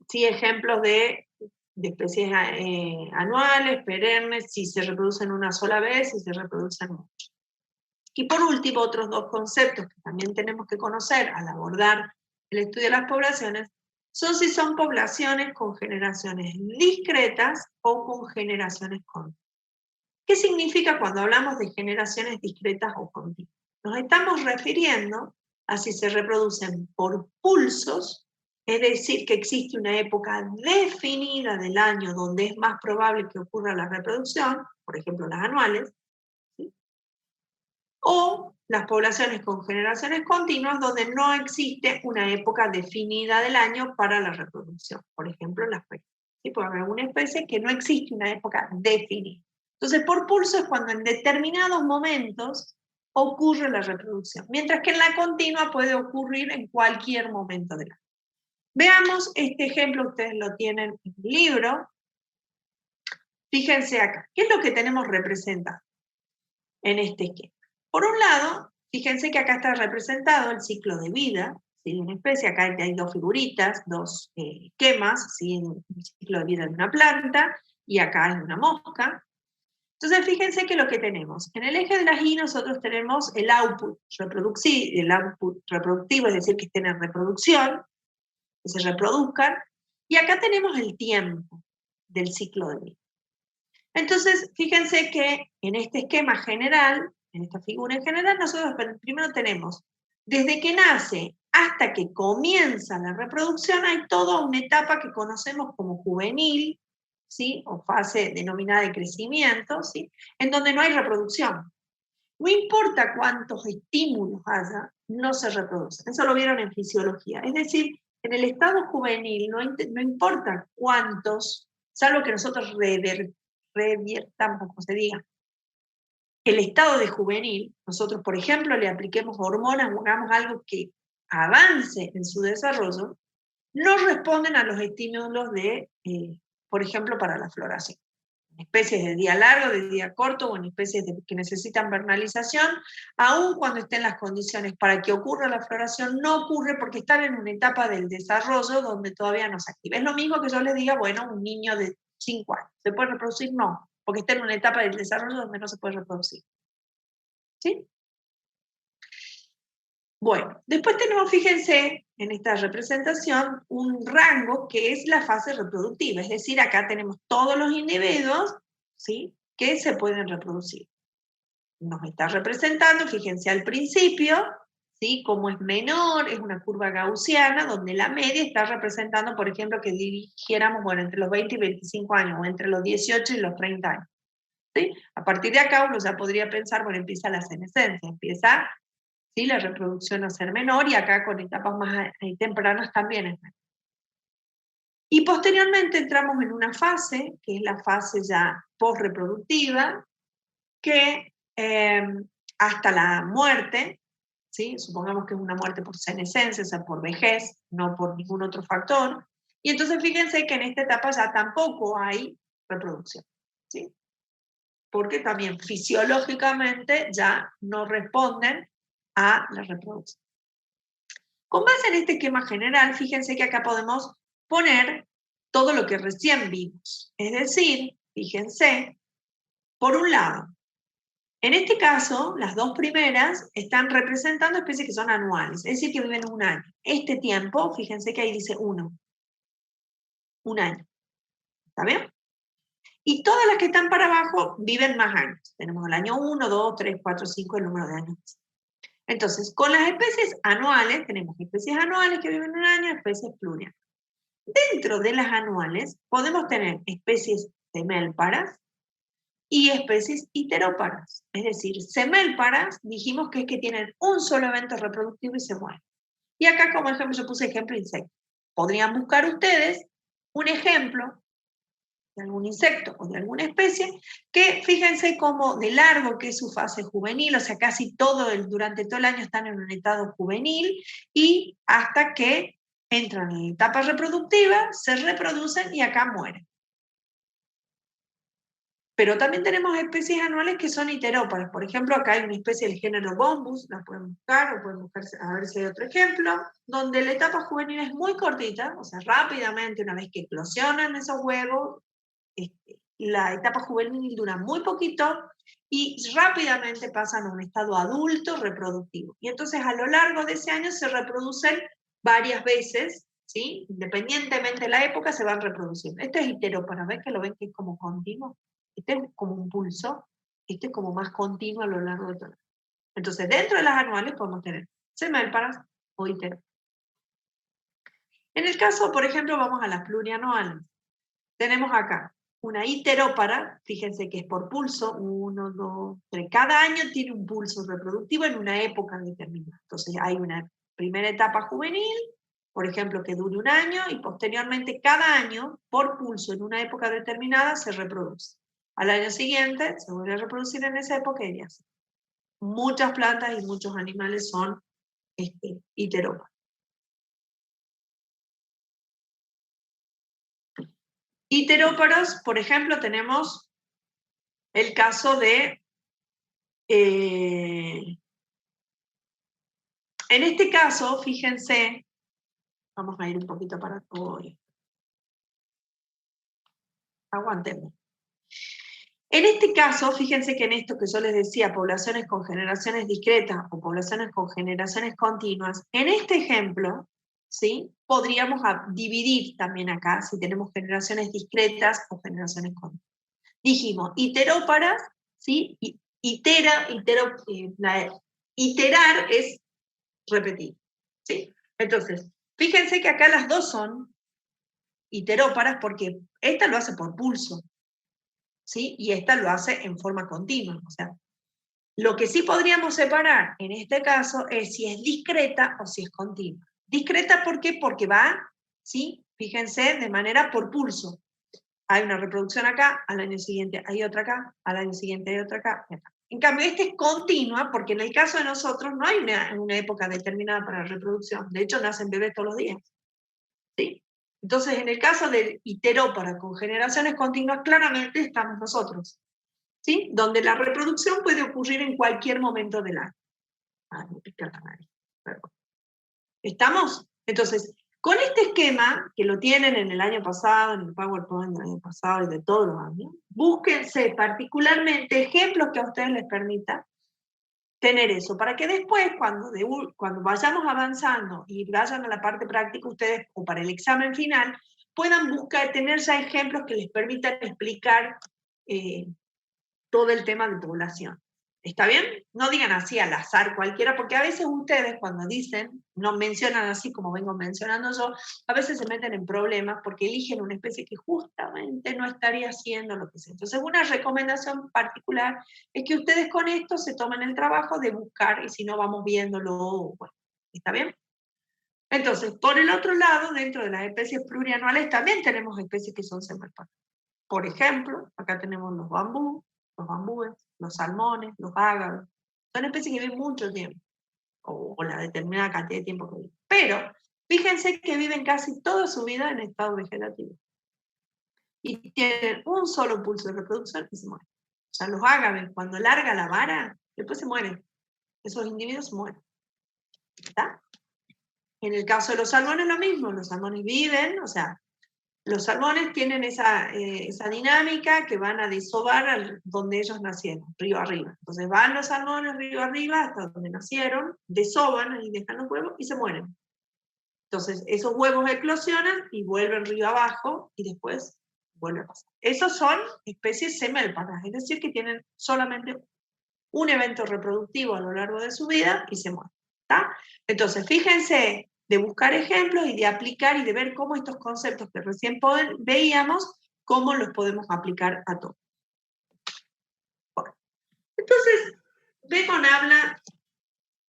sí, ejemplos de especies anuales, perennes, si se reproducen una sola vez, si se reproducen mucho. Y por último, otros dos conceptos que también tenemos que conocer al abordar el estudio de las poblaciones son si son poblaciones con generaciones discretas o con generaciones continuas. ¿Qué significa cuando hablamos de generaciones discretas o continuas? Nos estamos refiriendo a si se reproducen por pulsos, es decir, que existe una época definida del año donde es más probable que ocurra la reproducción, por ejemplo las anuales, ¿sí? O las poblaciones con generaciones continuas donde no existe una época definida del año para la reproducción, por ejemplo las peces. ¿Sí? Puede haber alguna especie que no existe una época definida. Entonces, por pulso es cuando en determinados momentos ocurre la reproducción, mientras que en la continua puede ocurrir en cualquier momento del año. Veamos este ejemplo, ustedes lo tienen en el libro. Fíjense acá, ¿qué es lo que tenemos representado en este esquema? Por un lado, fíjense que acá está representado el ciclo de vida, ¿sí? De una especie. Acá hay dos figuritas, dos esquemas, ¿sí? El ciclo de vida de una planta, y acá hay una mosca. Entonces, fíjense que lo que tenemos, en el eje de las Y nosotros tenemos el output reproductivo, es decir, que estén en reproducción, que se reproduzcan, y acá tenemos el tiempo del ciclo de vida. Entonces, fíjense que en este esquema general, en esta figura en general, nosotros primero tenemos, desde que nace hasta que comienza la reproducción, hay toda una etapa que conocemos como juvenil, ¿sí? O fase denominada de crecimiento, ¿sí? En donde no hay reproducción. No importa cuántos estímulos haya, no se reproducen. Eso lo vieron en fisiología. Es decir, en el estado juvenil no importa cuántos, salvo que nosotros reviertamos, como se diga, el estado de juvenil, nosotros, por ejemplo, le apliquemos hormonas o hagamos algo que avance en su desarrollo, no responden a los estímulos de, por ejemplo, para la floración. En especies de día largo, de día corto, o en especies que necesitan vernalización, aun cuando estén las condiciones para que ocurra la floración, no ocurre porque están en una etapa del desarrollo donde todavía no se activa. Es lo mismo que yo les diga, bueno, un niño de 5 años, ¿se puede reproducir? No, porque está en una etapa del desarrollo donde no se puede reproducir. ¿Sí? Bueno, después tenemos, fíjense, en esta representación, un rango que es la fase reproductiva, es decir, acá tenemos todos los individuos, ¿sí?, que se pueden reproducir. Nos está representando, fíjense al principio, ¿sí?, como es menor, es una curva gaussiana, donde la media está representando, por ejemplo, que dirigiéramos, bueno, entre los 20 y 25 años, o entre los 18 y los 30 años. ¿Sí? A partir de acá uno ya podría pensar, bueno, empieza la senescencia, empieza, ¿sí?, la reproducción a ser menor, y acá con etapas más tempranas también es menor. Y posteriormente entramos en una fase, que es la fase ya post-reproductiva, que hasta la muerte, ¿sí?, supongamos que es una muerte por senescencia, o sea, por vejez, no por ningún otro factor, y entonces fíjense que en esta etapa ya tampoco hay reproducción, ¿sí?, porque también fisiológicamente ya no responden a la reproducción. Con base en este esquema general, fíjense que acá podemos poner todo lo que recién vimos. Es decir, fíjense, por un lado, en este caso, las dos primeras están representando especies que son anuales, es decir, que viven un año. Este tiempo, fíjense que ahí dice 1, un año. ¿Está bien? Y todas las que están para abajo viven más años. Tenemos el año 1, 2, 3, 4, 5, el número de años. Entonces, con las especies anuales, tenemos especies anuales que viven un año, especies plurianuales. Dentro de las anuales podemos tener especies semélparas y especies iteróparas. Es decir, semélparas dijimos que es que tienen un solo evento reproductivo y se mueren. Y acá, como ejemplo, yo puse ejemplo insecto. Podrían buscar ustedes un ejemplo de algún insecto o de alguna especie, que fíjense cómo de largo que es su fase juvenil, o sea, casi durante todo el año están en un estado juvenil, y hasta que entran en la etapa reproductiva, se reproducen y acá mueren. Pero también tenemos especies anuales que son iteróparas. Por ejemplo, acá hay una especie del género Bombus, la pueden buscar, o pueden buscar a ver si hay otro ejemplo, donde la etapa juvenil es muy cortita, o sea, rápidamente, una vez que eclosionan esos huevos, la etapa juvenil dura muy poquito y rápidamente pasan a un estado adulto reproductivo. Y entonces a lo largo de ese año se reproducen varias veces, ¿sí? Independientemente de la época se van reproduciendo. Este es iteróparo, ¿ven que lo ven que es como continuo? Este es como un pulso, este es como más continuo a lo largo de todo el año. Entonces dentro de las anuales podemos tener semélparas o iteróparas. En el caso, por ejemplo, vamos a las plurianuales. Tenemos acá una iterópara, fíjense que es por pulso, 1, 2, 3. Cada año tiene un pulso reproductivo en una época determinada. Entonces hay una primera etapa juvenil, por ejemplo, que dure un año, y posteriormente cada año, por pulso, en una época determinada, se reproduce. Al año siguiente se vuelve a reproducir en esa época y así. Muchas plantas y muchos animales son iteróparas. Iteróparos, por ejemplo, tenemos el caso de, en este caso, fíjense, vamos a ir un poquito para todo. Aguantemos. En este caso, fíjense que en esto que yo les decía, poblaciones con generaciones discretas o poblaciones con generaciones continuas, en este ejemplo, ¿sí? Podríamos dividir también acá si tenemos generaciones discretas o generaciones continuas. Dijimos, iteróparas, ¿sí? Iterar es repetir, ¿sí? Entonces, fíjense que acá las dos son iteróparas porque esta lo hace por pulso, ¿sí? Y esta lo hace en forma continua. O sea, lo que sí podríamos separar en este caso es si es discreta o si es continua. Discreta, ¿por qué? Porque va, ¿sí? Fíjense, de manera por pulso. Hay una reproducción acá, al año siguiente hay otra acá, al año siguiente hay otra acá. En cambio, esta es continua porque en el caso de nosotros no hay una época determinada para la reproducción. De hecho, nacen bebés todos los días. ¿Sí? Entonces, en el caso del iterópara con generaciones continuas, claramente estamos nosotros, ¿sí? Donde la reproducción puede ocurrir en cualquier momento del año. Me pica la nariz. ¿Estamos? Entonces, con este esquema, que lo tienen en el año pasado, en el PowerPoint del año pasado y de todos los años, búsquense particularmente ejemplos que a ustedes les permitan tener eso, para que después, cuando vayamos avanzando y vayan a la parte práctica ustedes, o para el examen final, puedan tener ya ejemplos que les permitan explicar todo el tema de población. ¿Está bien? No digan así al azar cualquiera, porque a veces ustedes cuando dicen, no mencionan así como vengo mencionando yo, a veces se meten en problemas porque eligen una especie que justamente no estaría haciendo lo que sea. Entonces, una recomendación particular es que ustedes con esto se tomen el trabajo de buscar, y si no vamos viéndolo, bueno, ¿está bien? Entonces, por el otro lado, dentro de las especies plurianuales también tenemos especies que son semelpantes. Por ejemplo, acá tenemos los bambúes, los salmones, los ágaros. Son especies que viven mucho tiempo, o la determinada cantidad de tiempo que viven. Pero fíjense que viven casi toda su vida en estado vegetativo. Y tienen un solo pulso de reproducción y se mueren. O sea, los ágaves, cuando larga la vara, después se mueren. Esos individuos se mueren. ¿Está? En el caso de los salmones, lo mismo. Los salmones viven, o sea, los salmones tienen esa dinámica que van a desovar donde ellos nacieron, río arriba. Entonces van los salmones río arriba hasta donde nacieron, desovan y dejan los huevos y se mueren. Entonces esos huevos eclosionan y vuelven río abajo y después vuelve a pasar. Esos son especies semélpatas, es decir, que tienen solamente un evento reproductivo a lo largo de su vida y se mueren. ¿Está? Entonces fíjense de buscar ejemplos y de aplicar y de ver cómo estos conceptos que recién veíamos, cómo los podemos aplicar a todos. Bueno, entonces, Bacon habla,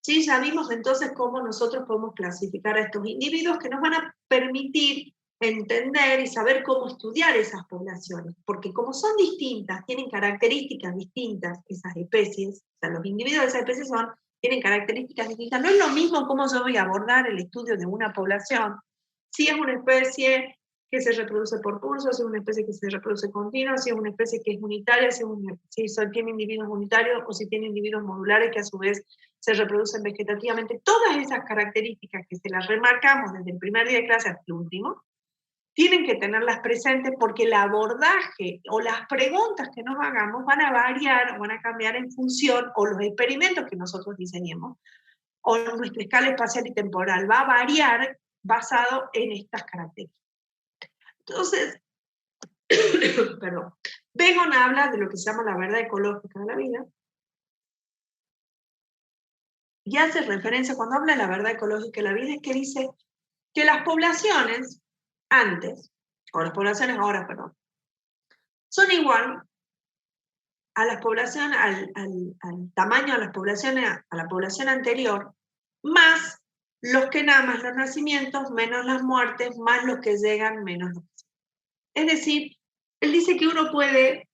¿sí? Ya vimos entonces cómo nosotros podemos clasificar a estos individuos que nos van a permitir entender y saber cómo estudiar esas poblaciones, porque como son distintas, tienen características distintas esas especies, o sea, los individuos de esas especies tienen características distintas. No es lo mismo cómo yo voy a abordar el estudio de una población, si es una especie que se reproduce por pulso, si es una especie que se reproduce continua, si es una especie que es unitaria, si tiene individuos unitarios o si tiene individuos modulares que a su vez se reproducen vegetativamente. Todas esas características que se las remarcamos desde el primer día de clase hasta el último, tienen que tenerlas presentes porque el abordaje o las preguntas que nos hagamos van a variar o van a cambiar en función, o los experimentos que nosotros diseñemos, o nuestra escala espacial y temporal va a variar basado en estas características. Entonces, perdón, Bacon habla de lo que se llama la verdad ecológica de la vida y hace referencia, cuando habla de la verdad ecológica de la vida, es que dice que las poblaciones antes, o las poblaciones ahora, perdón, son igual a las poblaciones, al tamaño de las poblaciones, a la población anterior, más los que nada más los nacimientos, menos las muertes, más los que llegan, menos los que llegan. Es decir, él dice que uno puede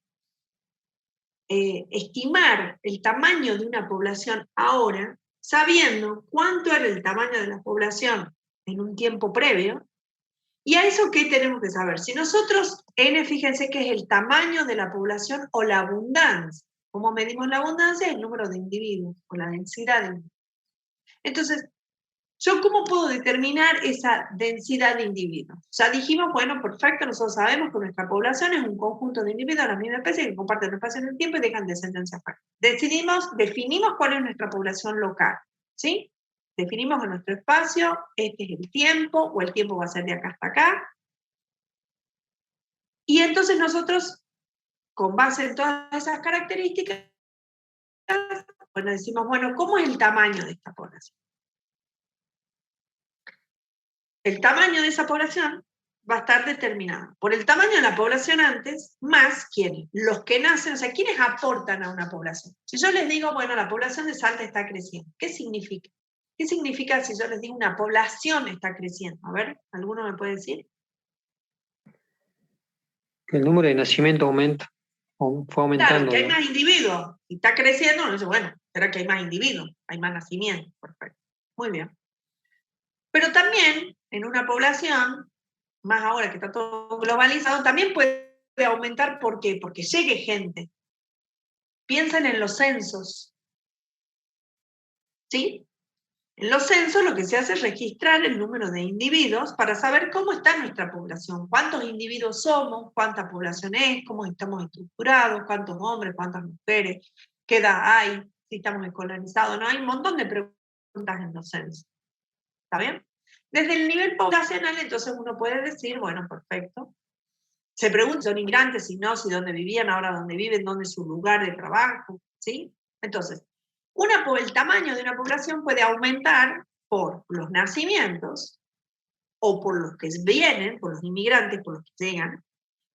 estimar el tamaño de una población ahora, sabiendo cuánto era el tamaño de la población en un tiempo previo. ¿Y a eso qué tenemos que saber? Si nosotros, N, fíjense que es el tamaño de la población o la abundancia. ¿Cómo medimos la abundancia? El número de individuos o la densidad de individuos. Entonces, ¿Yo cómo puedo determinar esa densidad de individuos? O sea, dijimos, bueno, perfecto, nosotros sabemos que nuestra población es un conjunto de individuos de la misma especie que comparten un espacio en el tiempo y dejan descendencia fuera. Definimos cuál es nuestra población local, ¿sí? Definimos en nuestro espacio, este es el tiempo, o el tiempo va a ser de acá hasta acá. Y entonces nosotros, con base en todas esas características, bueno, decimos, bueno, ¿cómo es el tamaño de esta población? El tamaño de esa población va a estar determinado por el tamaño de la población antes, más quiénes, los que nacen, o sea, quiénes aportan a una población. Si yo les digo, bueno, la población de Salta está creciendo, ¿qué significa? ¿Qué significa si yo les digo una población está creciendo? A ver, ¿alguno me puede decir? Que el número de nacimiento aumenta, fue Claro, aumentando. que hay ¿No? más individuos, y está creciendo, no dice, bueno, será que hay más individuos, hay más nacimientos, perfecto. Muy bien. Pero también en una población, más ahora que está todo globalizado, también puede aumentar. ¿Por qué? Porque llegue gente. Piensen en los censos, ¿sí? En los censos lo que se hace es registrar el número de individuos para saber cómo está nuestra población, cuántos individuos somos, cuánta población es, cómo estamos estructurados, cuántos hombres, cuántas mujeres, qué edad hay, si estamos escolarizados, ¿no? Hay un montón de preguntas en los censos. ¿Está bien? Desde el nivel poblacional, entonces uno puede decir, bueno, perfecto. Se pregunta si son inmigrantes, si no, si dónde vivían, ahora dónde viven, dónde es su lugar de trabajo, ¿sí? Entonces, el tamaño de una población puede aumentar por los nacimientos o por los que vienen, por los inmigrantes, por los que llegan,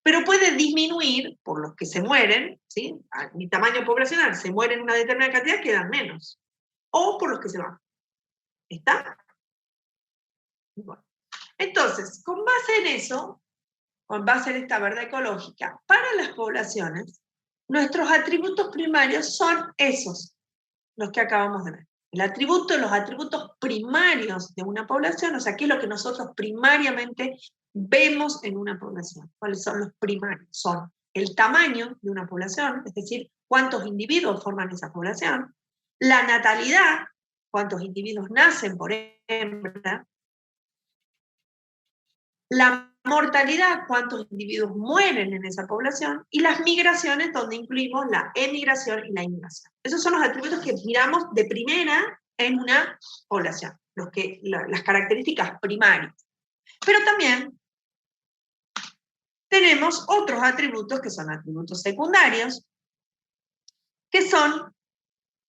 pero puede disminuir por los que se mueren, ¿sí? A mi tamaño poblacional, se mueren una determinada cantidad, quedan menos, o por los que se van. ¿Está? Bueno. Entonces, con base en eso, con base en esta verdad ecológica, para las poblaciones, nuestros atributos primarios son esos, los que acabamos de ver. Los atributos primarios de una población, o sea, ¿qué es lo que nosotros primariamente vemos en una población? ¿Cuáles son los primarios? Son el tamaño de una población, es decir, cuántos individuos forman esa población, la natalidad, cuántos individuos nacen por hembra, la mortalidad, cuántos individuos mueren en esa población, y las migraciones, donde incluimos la emigración y la inmigración. Esos son los atributos que miramos de primera en una población, las características primarias. Pero también tenemos otros atributos que son atributos secundarios, que son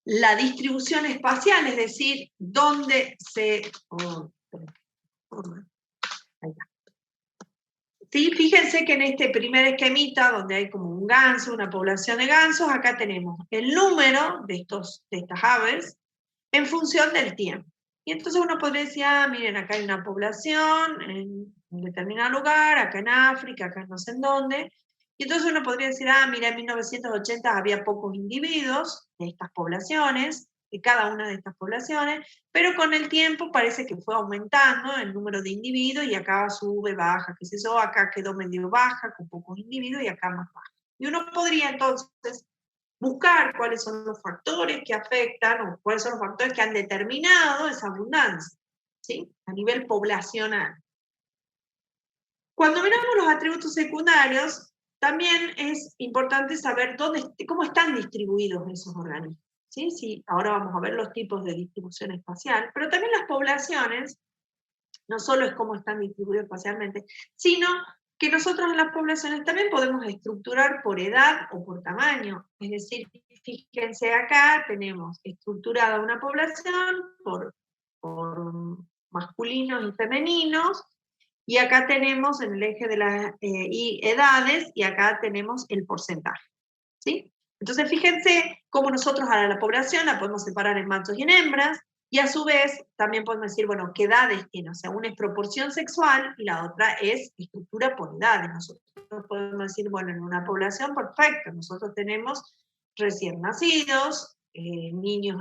la distribución espacial, es decir, dónde se... ahí está. ¿Sí? Fíjense que en este primer esquemita, donde hay como un ganso, una población de gansos, acá tenemos el número de estas aves en función del tiempo. Y entonces uno podría decir, miren, acá hay una población en un determinado lugar, acá en África, acá no sé en dónde. Y entonces uno podría decir, mira, en 1980 había pocos individuos de estas poblaciones, de cada una de estas poblaciones, pero con el tiempo parece que fue aumentando el número de individuos y acá sube, baja, qué sé yo, acá quedó medio baja con pocos individuos y acá más baja. Y uno podría entonces buscar cuáles son los factores que afectan o cuáles son los factores que han determinado esa abundancia, ¿sí? A nivel poblacional. Cuando miramos los atributos secundarios, también es importante saber cómo están distribuidos esos organismos. ¿Sí? Sí, ahora vamos a ver los tipos de distribución espacial, pero también las poblaciones, no solo es cómo están distribuidos espacialmente, sino que nosotros en las poblaciones también podemos estructurar por edad o por tamaño. Es decir, fíjense acá, tenemos estructurada una población por masculinos y femeninos, y acá tenemos en el eje de las edades, y acá tenemos el porcentaje, ¿sí? Entonces fíjense cómo nosotros a la población la podemos separar en machos y en hembras, y a su vez también podemos decir, bueno, qué edades tiene, o sea, una es proporción sexual y la otra es estructura por edades. Nosotros podemos decir, bueno, en una población, perfecto, nosotros tenemos recién nacidos, niños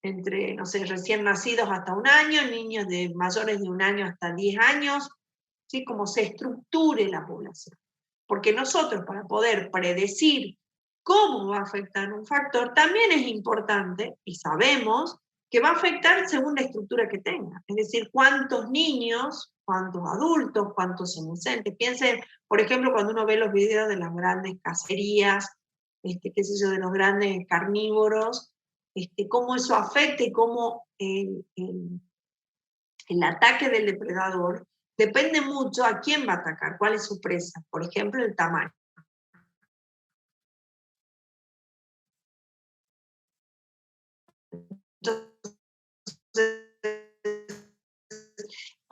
entre, no sé, recién nacidos hasta 1 año, niños de mayores de 1 año hasta 10 años, ¿sí? Cómo se estructure la población. Porque nosotros, para poder predecir cómo va a afectar un factor, también es importante, y sabemos que va a afectar según la estructura que tenga. Es decir, cuántos niños, cuántos adultos, cuántos inocentes. Piensen, por ejemplo, cuando uno ve los videos de las grandes cacerías, qué sé yo, de los grandes carnívoros, cómo eso afecta y cómo el ataque del depredador depende mucho a quién va a atacar, cuál es su presa. Por ejemplo, el tamaño. Entonces,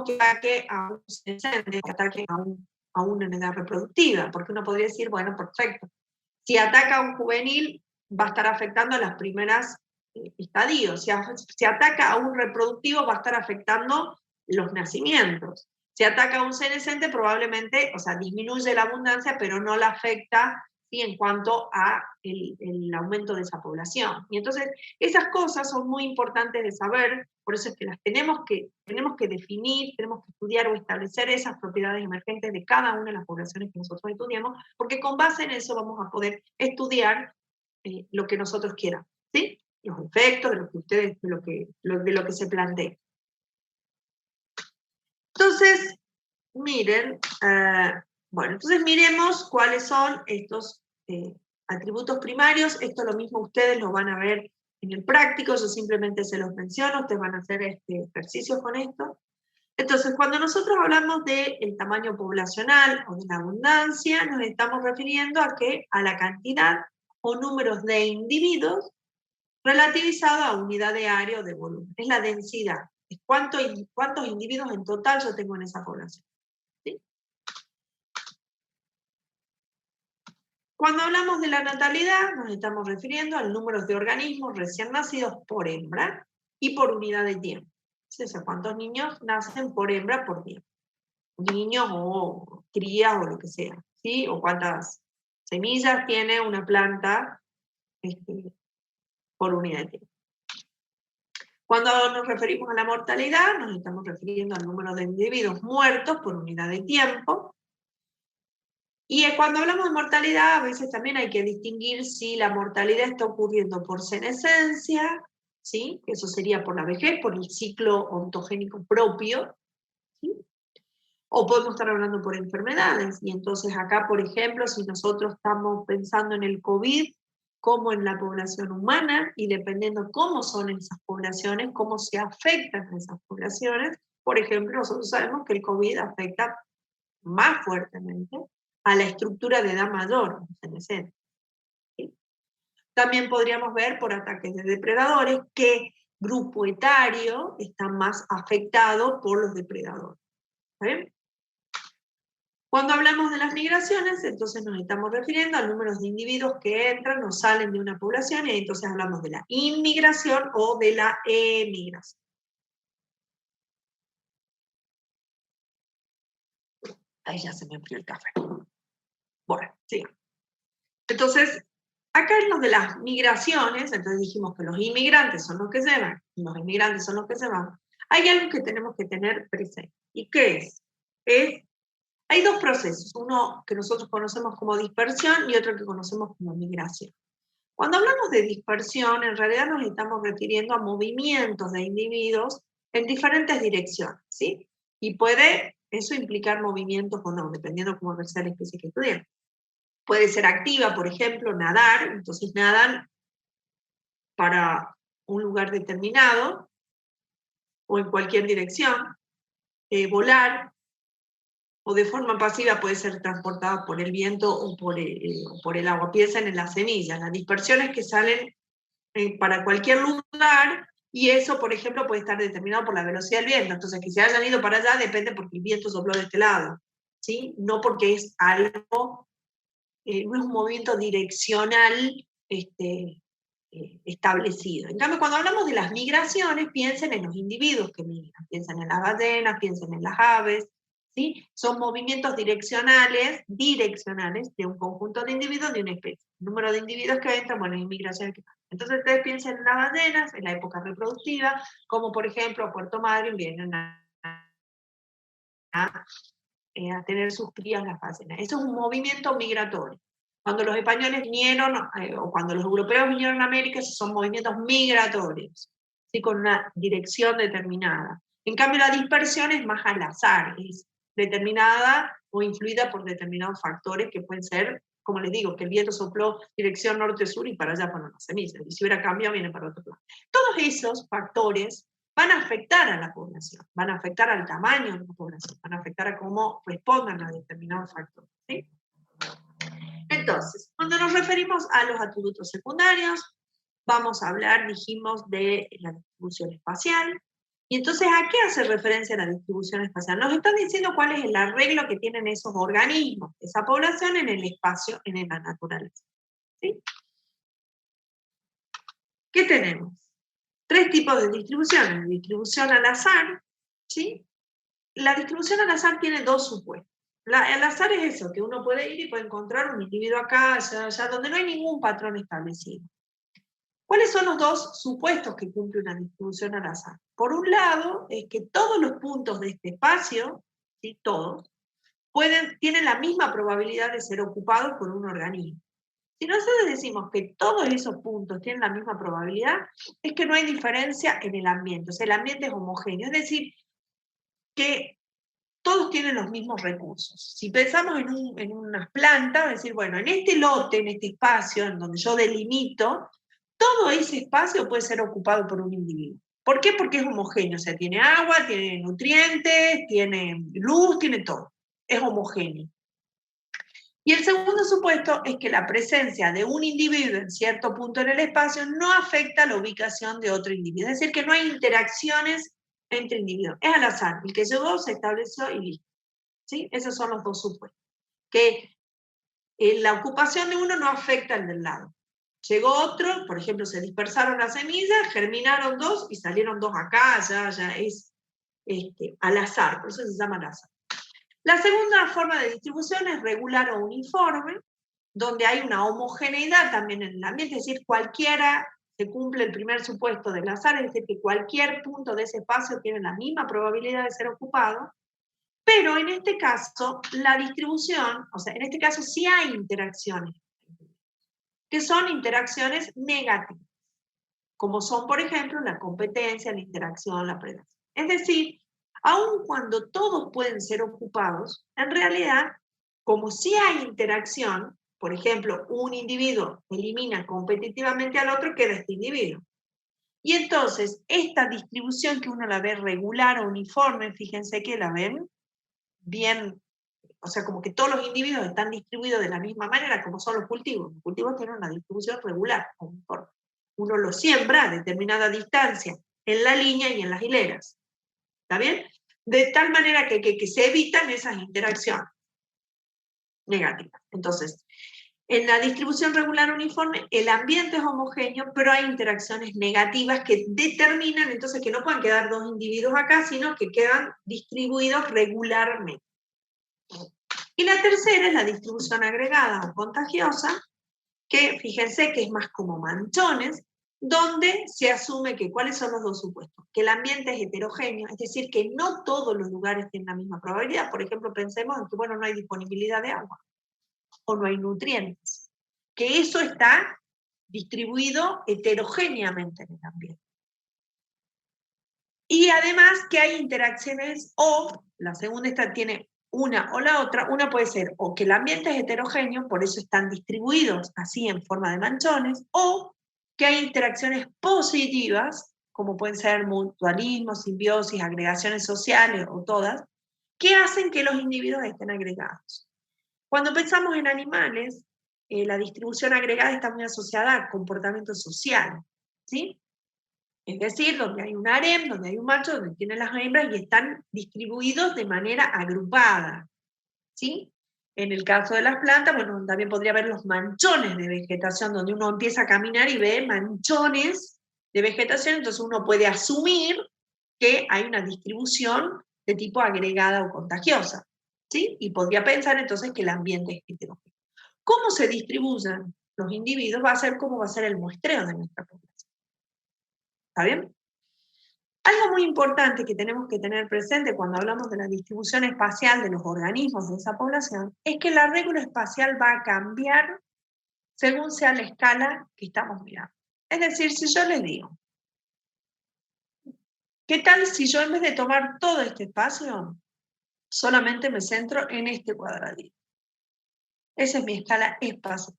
que ataque a un adolescente, que ataque a una unidad reproductiva, porque uno podría decir, bueno, perfecto, si ataca a un juvenil, va a estar afectando a las primeras estadios. Si ataca a un reproductivo, va a estar afectando los nacimientos. Si ataca a un senescente, probablemente, o sea, disminuye la abundancia, pero no la afecta, ¿sí?, en cuanto a el aumento de esa población. Y entonces, esas cosas son muy importantes de saber, por eso es que las tenemos que definir, tenemos que estudiar o establecer esas propiedades emergentes de cada una de las poblaciones que nosotros estudiamos, porque con base en eso vamos a poder estudiar lo que nosotros quieramos, ¿sí? Los efectos de lo que ustedes, de lo que se plantea. Entonces, miren, bueno, entonces miremos cuáles son estos atributos primarios. Esto lo mismo ustedes lo van a ver en el práctico, yo simplemente se los menciono, ustedes van a hacer ejercicios con esto. Entonces, cuando nosotros hablamos del tamaño poblacional o de la abundancia, nos estamos refiriendo a la cantidad o números de individuos relativizado a unidad de área o de volumen. Es la densidad. Es cuántos individuos en total yo tengo en esa población. ¿Sí? Cuando hablamos de la natalidad, nos estamos refiriendo al número de organismos recién nacidos por hembra y por unidad de tiempo. O sea, cuántos niños nacen por hembra por día. Niños o crías o lo que sea, ¿sí? O cuántas semillas tiene una planta por unidad de tiempo. Cuando nos referimos a la mortalidad, nos estamos refiriendo al número de individuos muertos por unidad de tiempo. Y cuando hablamos de mortalidad, a veces también hay que distinguir si la mortalidad está ocurriendo por senescencia, ¿sí? Eso sería por la vejez, por el ciclo ontogénico propio, ¿sí? O podemos estar hablando por enfermedades. Y entonces acá, por ejemplo, si nosotros estamos pensando en el COVID, como en la población humana, y dependiendo cómo son esas poblaciones, cómo se afectan esas poblaciones, por ejemplo, nosotros sabemos que el COVID afecta más fuertemente a la estructura de edad mayor, ¿sí? También podríamos ver por ataques de depredadores qué grupo etario está más afectado por los depredadores. ¿Sí? Cuando hablamos de las migraciones, entonces nos estamos refiriendo a números de individuos que entran o salen de una población, y entonces hablamos de la inmigración o de la emigración. Ahí ya se me enfrió el café. Bueno, sigamos. Entonces, acá en lo de las migraciones, entonces dijimos que los inmigrantes son los que se van, y los inmigrantes son los que se van. Hay algo que tenemos que tener presente. ¿Y qué es? Hay dos procesos, uno que nosotros conocemos como dispersión y otro que conocemos como migración. Cuando hablamos de dispersión, en realidad nos estamos refiriendo a movimientos de individuos en diferentes direcciones, ¿sí? Y puede eso implicar movimientos o no, dependiendo de cómo sea la especie que estudiemos. Puede ser activa, por ejemplo, nadar, entonces nadan para un lugar determinado o en cualquier dirección, volar, o de forma pasiva puede ser transportada por el viento o por el agua. Piensen en las semillas, las dispersiones que salen para cualquier lugar, y eso, por ejemplo, puede estar determinado por la velocidad del viento. Entonces, que se hayan ido para allá depende porque el viento sopló de este lado, ¿sí? No porque es algo, no es un movimiento direccional establecido. En cambio, cuando hablamos de las migraciones, piensen en los individuos que migran, piensen en las ballenas, piensen en las aves, ¿sí? Son movimientos direccionales de un conjunto de individuos de una especie. El número de individuos que entran, bueno, inmigración que pasa. Entonces ustedes piensen en las ballenas, en la época reproductiva, como por ejemplo a Puerto Madryn vienen a tener sus crías las ballenas. Eso es un movimiento migratorio. Cuando los españoles vinieron, o cuando los europeos vinieron a América, esos son movimientos migratorios, ¿sí? Con una dirección determinada. En cambio, la dispersión es más al azar, es determinada o influida por determinados factores que pueden ser, como les digo, que el viento sopló dirección norte-sur y para allá fueron las semillas, y si hubiera cambiado viene para otro lado. Todos esos factores van a afectar a la población, van a afectar al tamaño de la población, van a afectar a cómo respondan a determinados factores, ¿sí? Entonces, cuando nos referimos a los atributos secundarios, vamos a hablar, dijimos, de la distribución espacial. Y entonces, ¿a qué hace referencia la distribución espacial? Nos están diciendo cuál es el arreglo que tienen esos organismos, esa población en el espacio, en la naturaleza. ¿Sí? ¿Qué tenemos? Tres tipos de distribuciones. Distribución al azar, ¿sí? La distribución al azar tiene dos supuestos. El azar es eso, que uno puede ir y puede encontrar un individuo acá, allá, donde no hay ningún patrón establecido. ¿Cuáles son los dos supuestos que cumple una distribución al azar? Por un lado, es que todos los puntos de este espacio, ¿sí? Todos, tienen la misma probabilidad de ser ocupados por un organismo. Si nosotros decimos que todos esos puntos tienen la misma probabilidad, es que no hay diferencia en el ambiente, o sea, el ambiente es homogéneo, es decir, que todos tienen los mismos recursos. Si pensamos en unas plantas, es decir, bueno, en este lote, en este espacio, en donde yo delimito, todo ese espacio puede ser ocupado por un individuo. ¿Por qué? Porque es homogéneo, o sea, tiene agua, tiene nutrientes, tiene luz, tiene todo. Es homogéneo. Y el segundo supuesto es que la presencia de un individuo en cierto punto en el espacio no afecta la ubicación de otro individuo. Es decir, que no hay interacciones entre individuos. Es al azar. El que llegó se estableció y listo. ¿Sí? Esos son los dos supuestos. Que la ocupación de uno no afecta al del lado. Llegó otro, por ejemplo, se dispersaron las semillas, germinaron dos y salieron dos acá, ya es al azar, por eso se llama al azar. La segunda forma de distribución es regular o uniforme, donde hay una homogeneidad también en el ambiente, es decir, cualquiera se cumple el primer supuesto del azar, es decir, que cualquier punto de ese espacio tiene la misma probabilidad de ser ocupado, pero en este caso, la distribución, o sea, en este caso sí hay interacciones, que son interacciones negativas, como son, por ejemplo, la competencia, la interacción, la predación. Es decir, aun cuando todos pueden ser ocupados, en realidad, como sí hay interacción, por ejemplo, un individuo elimina competitivamente al otro, queda este individuo. Y entonces, esta distribución que uno la ve regular o uniforme, fíjense que la ven bien, o sea, como que todos los individuos están distribuidos de la misma manera como son los cultivos. Los cultivos tienen una distribución regular, uniforme. Uno los siembra a determinada distancia en la línea y en las hileras. ¿Está bien? De tal manera que se evitan esas interacciones negativas. Entonces, en la distribución regular uniforme, el ambiente es homogéneo, pero hay interacciones negativas que determinan entonces que no pueden quedar dos individuos acá, sino que quedan distribuidos regularmente. Y la tercera es la distribución agregada o contagiosa, que fíjense que es más como manchones, donde se asume que, ¿cuáles son los dos supuestos? Que el ambiente es heterogéneo, es decir, que no todos los lugares tienen la misma probabilidad. Por ejemplo, pensemos en que, bueno, no hay disponibilidad de agua, o no hay nutrientes, que eso está distribuido heterogéneamente en el ambiente. Y además que hay interacciones, o la segunda esta tiene una o la otra, una puede ser o que el ambiente es heterogéneo, por eso están distribuidos así en forma de manchones, o que hay interacciones positivas, como pueden ser mutualismo, simbiosis, agregaciones sociales o todas, que hacen que los individuos estén agregados. Cuando pensamos en animales, la distribución agregada está muy asociada al comportamiento social, ¿sí? Es decir, donde hay un harem, donde hay un macho, donde tienen las hembras y están distribuidos de manera agrupada, ¿sí? En el caso de las plantas, bueno, también podría haber los manchones de vegetación, donde uno empieza a caminar y ve manchones de vegetación, entonces uno puede asumir que hay una distribución de tipo agregada o contagiosa, ¿sí? Y podría pensar entonces que el ambiente es heterogéneo. ¿Cómo se distribuyen los individuos? Va a ser cómo va a ser el muestreo de nuestra población. ¿Está bien? Algo muy importante que tenemos que tener presente cuando hablamos de la distribución espacial de los organismos de esa población es que el arreglo espacial va a cambiar según sea la escala que estamos mirando. Es decir, si yo les digo, ¿Qué tal si yo en vez de tomar todo este espacio, solamente me centro en este cuadradito? Esa es mi escala espacial.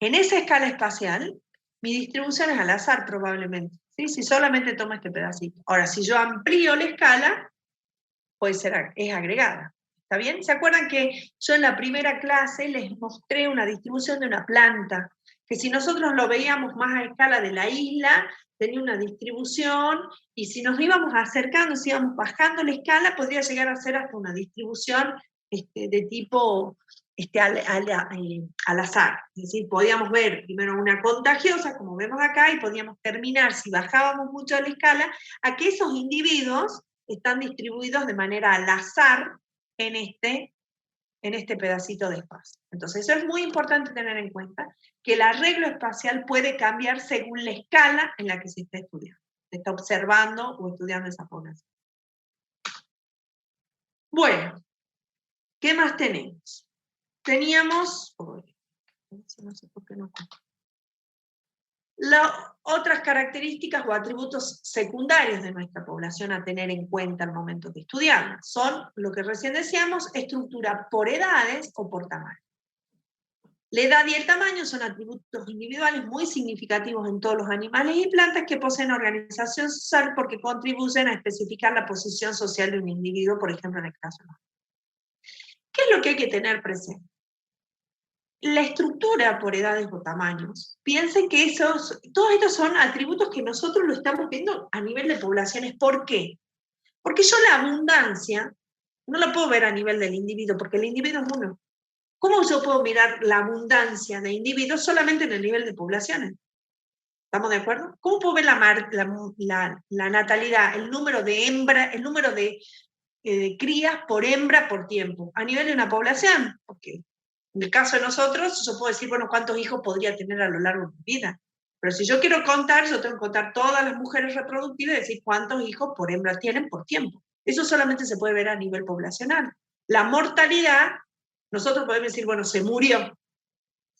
En esa escala espacial, mi distribución es al azar probablemente, ¿sí? Si solamente tomo este pedacito. Ahora, si yo amplío la escala, es agregada. ¿Está bien? ¿Se acuerdan que yo en la primera clase les mostré una distribución de una planta? Que si nosotros lo veíamos más a escala de la isla, tenía una distribución, y si nos íbamos acercando, si íbamos bajando la escala, podría llegar a ser hasta una distribución de tipo al azar. Es decir, podíamos ver primero una contagiosa, como vemos acá, y podíamos terminar, si bajábamos mucho la escala, a que esos individuos están distribuidos de manera al azar en este pedacito de espacio. Entonces, eso es muy importante tener en cuenta, que el arreglo espacial puede cambiar según la escala en la que se está estudiando, se está observando o estudiando esa población. Bueno, ¿qué más tenemos? Teníamos, no sé por qué no. Otras características o atributos secundarios de nuestra población a tener en cuenta al momento de estudiarla son, lo que recién decíamos, estructura por edades o por tamaño. La edad y el tamaño son atributos individuales muy significativos en todos los animales y plantas que poseen organización social porque contribuyen a especificar la posición social de un individuo, por ejemplo, en el caso de los. ¿Qué es lo que hay que tener presente? La estructura por edades o tamaños, piensen que todos estos son atributos que nosotros lo estamos viendo a nivel de poblaciones. ¿Por qué? Porque yo la abundancia no la puedo ver a nivel del individuo, porque el individuo es uno. ¿Cómo yo puedo mirar la abundancia de individuos solamente en el nivel de poblaciones? ¿Estamos de acuerdo? ¿Cómo puedo ver la natalidad, el número de hembra, el número de crías por hembra por tiempo, a nivel de una población? Porque en el caso de nosotros, yo puedo decir, bueno, cuántos hijos podría tener a lo largo de mi vida. Pero si yo quiero contar, yo tengo que contar todas las mujeres reproductivas y decir cuántos hijos por hembra tienen por tiempo. Eso solamente se puede ver a nivel poblacional. La mortalidad, nosotros podemos decir, bueno, se murió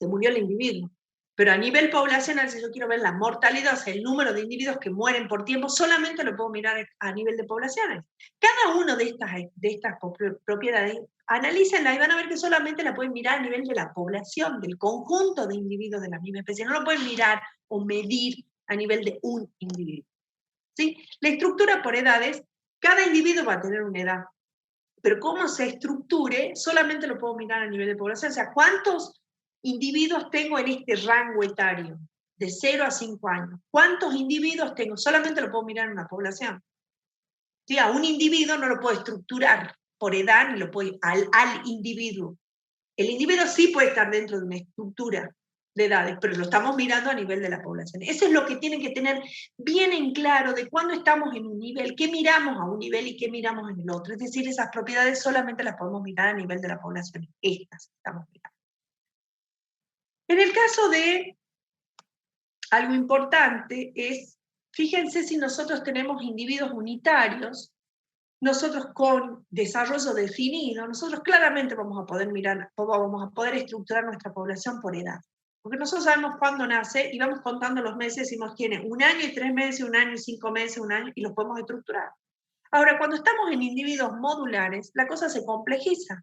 el individuo. Pero a nivel poblacional, si yo quiero ver la mortalidad, o sea, el número de individuos que mueren por tiempo, solamente lo puedo mirar a nivel de poblaciones. Cada una de estas propiedades, analícenla y van a ver que solamente la pueden mirar a nivel de la población, del conjunto de individuos de la misma especie. No lo pueden mirar o medir a nivel de un individuo. ¿Sí? La estructura por edades, cada individuo va a tener una edad, pero cómo se estructure, solamente lo puedo mirar a nivel de población. O sea, ¿cuántos individuos tengo en este rango etario? De 0 a 5 años. ¿Cuántos individuos tengo? Solamente lo puedo mirar en una población. ¿Sí? A un individuo no lo puedo estructurar por edad, ni lo puedo al individuo. El individuo sí puede estar dentro de una estructura de edades, pero lo estamos mirando a nivel de la población. Eso es lo que tienen que tener bien en claro de cuándo estamos en un nivel, qué miramos a un nivel y qué miramos en el otro. Es decir, esas propiedades solamente las podemos mirar a nivel de la población. Estas estamos mirando. En el caso de algo importante es, fíjense si nosotros tenemos individuos unitarios, nosotros con desarrollo definido, nosotros claramente vamos a poder mirar, vamos a poder estructurar nuestra población por edad. Porque nosotros sabemos cuándo nace y vamos contando los meses y nos tiene 1 año y 3 meses, 1 año y 5 meses, 1 año, y los podemos estructurar. Ahora, cuando estamos en individuos modulares, la cosa se complejiza.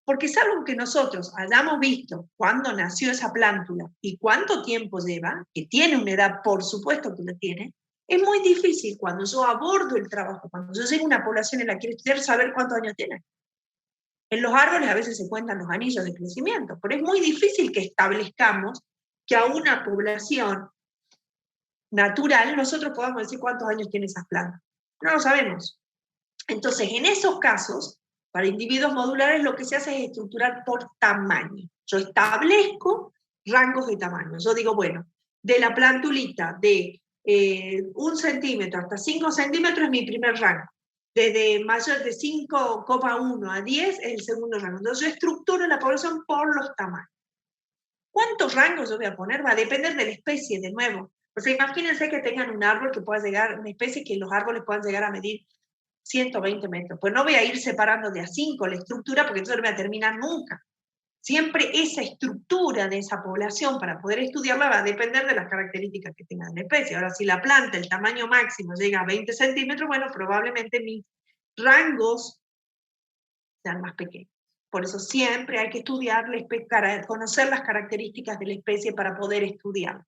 Porque salvo que nosotros hayamos visto cuándo nació esa plántula y cuánto tiempo lleva, que tiene una edad, por supuesto que lo tiene, es muy difícil cuando yo abordo el trabajo, cuando yo llego a una población y la quiero estudiar, saber cuántos años tiene. En los árboles a veces se cuentan los anillos de crecimiento, pero es muy difícil que establezcamos que a una población natural nosotros podamos decir cuántos años tiene esas plantas. No lo sabemos. Entonces, en esos casos, para individuos modulares lo que se hace es estructurar por tamaño. Yo establezco rangos de tamaño. Yo digo, bueno, de la plantulita de 1 centímetro hasta 5 centímetros es mi primer rango. Desde mayor de 5,1 a 10 es el segundo rango. Entonces yo estructuro la población por los tamaños. ¿Cuántos rangos yo voy a poner? Va a depender de la especie, de nuevo. O sea, imagínense que tengan un árbol que pueda llegar, una especie que los árboles puedan llegar a medir 120 metros. Pues no voy a ir separando de a 5 la estructura porque entonces no voy a terminar nunca. siempre esa estructura de esa población para poder estudiarla va a depender de las características que tenga la especie. Ahora, si la planta, el tamaño máximo llega a 20 centímetros, bueno, probablemente mis rangos sean más pequeños. Por eso siempre hay que estudiar, conocer las características de la especie para poder estudiarla.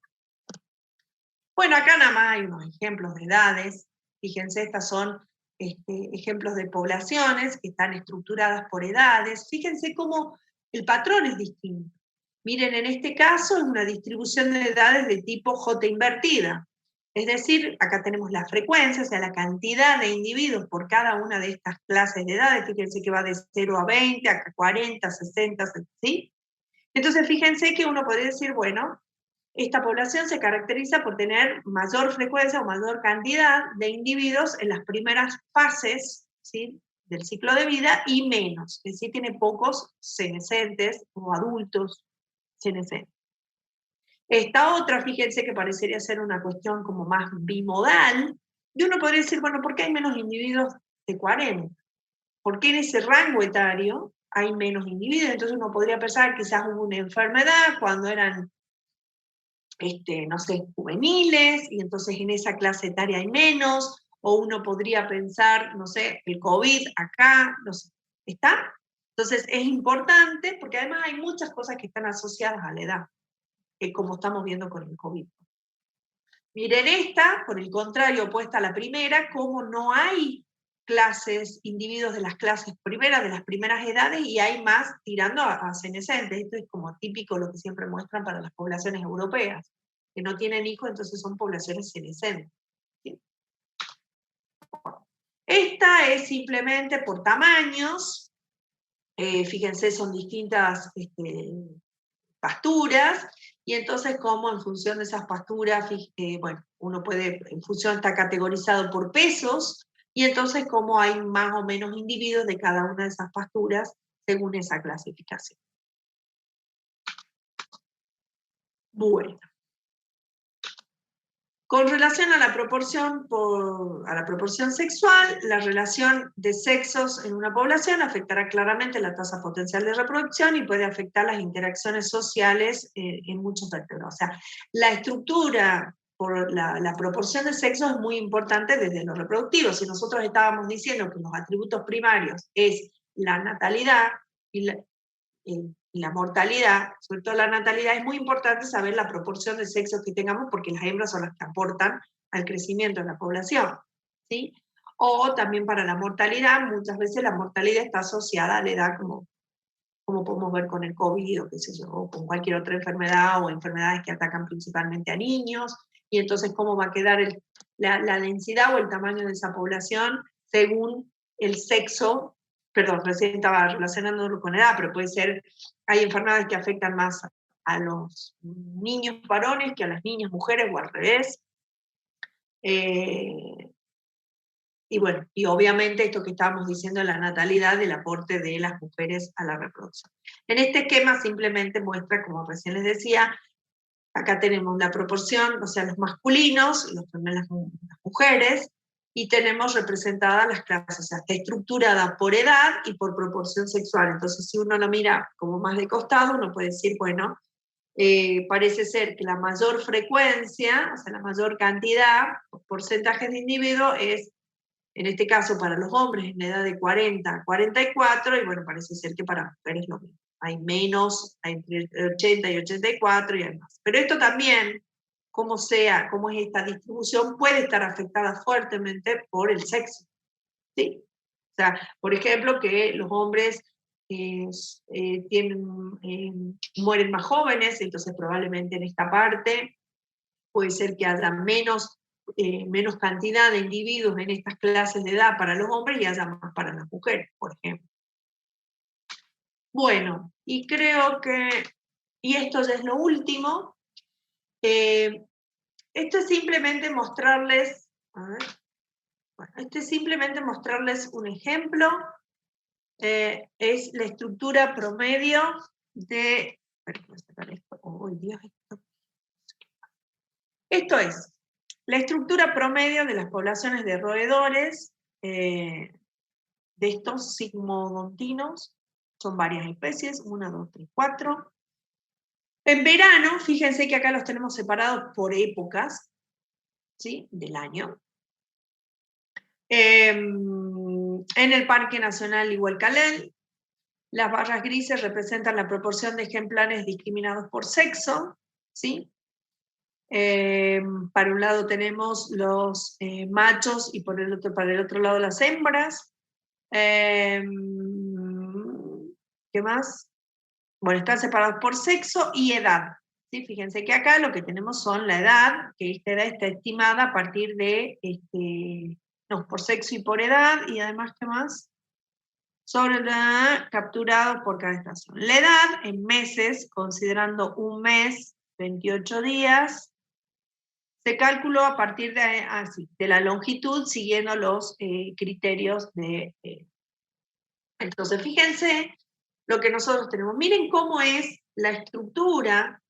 Bueno, acá nada más hay unos ejemplos de edades. Fíjense, estas son ejemplos de poblaciones que están estructuradas por edades. Fíjense cómo el patrón es distinto. Miren, en este caso es una distribución de edades de tipo J invertida. Es decir, acá tenemos la frecuencia, o sea, la cantidad de individuos por cada una de estas clases de edades. Fíjense que va de 0 a 20, a 40, 60, ¿sí? Entonces, fíjense que uno podría decir, bueno, esta población se caracteriza por tener mayor frecuencia o mayor cantidad de individuos en las primeras fases, ¿sí?, del ciclo de vida y menos, es decir, tiene pocos senescentes o adultos senescentes. Esta otra, fíjense que parecería ser una cuestión como más bimodal, y uno podría decir, bueno, ¿por qué hay menos individuos de 40? ¿Por qué en ese rango etario hay menos individuos? Entonces uno podría pensar que quizás hubo una enfermedad cuando eran no sé, juveniles, y entonces en esa clase etaria hay menos, o uno podría pensar, no sé, el COVID acá, no sé, ¿está? Entonces es importante, porque además hay muchas cosas que están asociadas a la edad, como estamos viendo con el COVID. Miren esta, por el contrario, opuesta a la primera, como no hay clases, individuos de las clases primeras, de las primeras edades, y hay más tirando a senescentes. Esto es como típico lo que siempre muestran para las poblaciones europeas, que no tienen hijos, entonces son poblaciones senescentes. ¿Sí? Esta es simplemente por tamaños. Fíjense, son distintas pasturas, y entonces como en función de esas pasturas, bueno, uno puede, en función está categorizado por pesos, y entonces como hay más o menos individuos de cada una de esas pasturas según esa clasificación. Bueno. Con relación a la proporción sexual, la relación de sexos en una población afectará claramente la tasa potencial de reproducción y puede afectar las interacciones sociales en muchos vertebrados. O sea, la estructura por la proporción de sexos es muy importante desde lo reproductivo. Si nosotros estábamos diciendo que los atributos primarios es la natalidad y la mortalidad, sobre todo la natalidad, es muy importante saber la proporción de sexos que tengamos, porque las hembras son las que aportan al crecimiento de la población, ¿sí? O también para la mortalidad, muchas veces la mortalidad está asociada a la edad, como podemos ver con el COVID o qué sé yo, o con cualquier otra enfermedad o enfermedades que atacan principalmente a niños, y entonces cómo va a quedar la densidad o el tamaño de esa población según el sexo. Perdón, recién estaba relacionándolo con edad, pero puede ser, hay enfermedades que afectan más a los niños varones que a las niñas mujeres o al revés. Y bueno, y obviamente esto que estábamos diciendo de la natalidad, del aporte de las mujeres a la reproducción. En este esquema simplemente muestra, como recién les decía, acá tenemos la proporción, o sea, los masculinos, las mujeres, y tenemos representadas las clases, o sea, está estructurada por edad y por proporción sexual. Entonces, si uno lo mira como más de costado, uno puede decir, bueno, parece ser que la mayor frecuencia, o sea, la mayor cantidad, porcentajes de individuos es, en este caso para los hombres, en la edad de 40 a 44, y bueno, parece ser que para mujeres lo mismo. Hay menos, hay entre 80 y 84 y hay más. Pero esto también, como es esta distribución, puede estar afectada fuertemente por el sexo. ¿Sí? O sea, por ejemplo, que los hombres mueren más jóvenes, entonces probablemente en esta parte puede ser que haya menos cantidad de individuos en estas clases de edad para los hombres y haya más para las mujeres, por ejemplo. Bueno, y creo que, y esto ya es lo último, esto es simplemente mostrarles, un ejemplo, es la estructura promedio de, esto es la estructura promedio de las poblaciones de roedores, de estos sigmodontinos, son varias especies, 1, 2, 3, 4. En verano, fíjense que acá los tenemos separados por épocas, ¿sí?, del año. En el Parque Nacional Igualcalén, las barras grises representan la proporción de ejemplares discriminados por sexo, ¿sí? Para un lado tenemos los machos y para el otro lado las hembras. ¿Qué más? Bueno, están separados por sexo y edad. ¿Sí? Fíjense que acá lo que tenemos son la edad, que esta edad está estimada a partir de, por sexo y por edad, y además, ¿qué más? Sobre la capturado por cada estación. La edad en meses, considerando un mes, 28 días, se calculó a partir de la longitud, siguiendo los criterios de... Entonces, fíjense lo que nosotros tenemos. Miren cómo es la estructura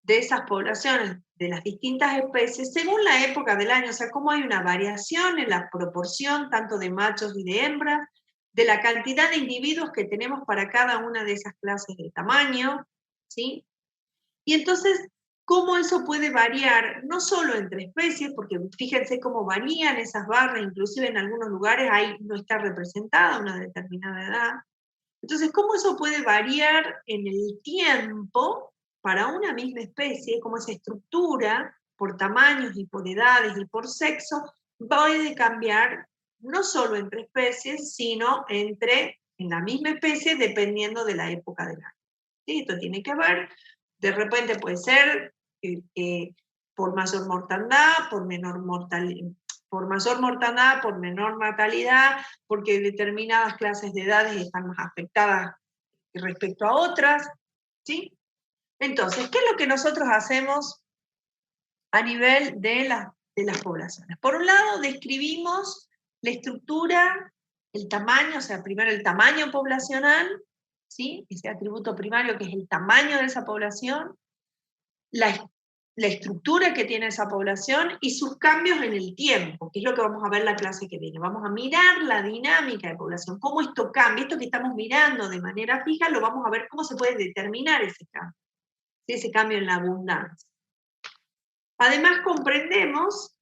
de esas poblaciones, de las distintas especies, según la época del año, o sea, cómo hay una variación en la proporción tanto de machos y de hembras, de la cantidad de individuos que tenemos para cada una de esas clases de tamaño, ¿sí? Y entonces, cómo eso puede variar, no solo entre especies, porque fíjense cómo varían esas barras, inclusive en algunos lugares ahí no está representada una determinada edad. Entonces, cómo eso puede variar en el tiempo para una misma especie, cómo esa estructura, por tamaños y por edades y por sexo, puede cambiar no solo entre especies, sino en la misma especie, dependiendo de la época del año. ¿Sí? Esto tiene que ver, de repente puede ser por mayor mortandad, por menor mortalidad, por mayor mortandad, por menor natalidad, porque determinadas clases de edades están más afectadas respecto a otras, ¿sí? Entonces, ¿qué es lo que nosotros hacemos a nivel de las poblaciones? Por un lado, describimos la estructura, el tamaño, o sea, primero el tamaño poblacional, ¿sí? Ese atributo primario que es el tamaño de esa población, la estructura que tiene esa población y sus cambios en el tiempo, que es lo que vamos a ver la clase que viene. Vamos a mirar la dinámica de población, cómo esto cambia, esto que estamos mirando de manera fija, lo vamos a ver cómo se puede determinar ese cambio, ¿sí? Ese cambio en la abundancia. Además comprendemos,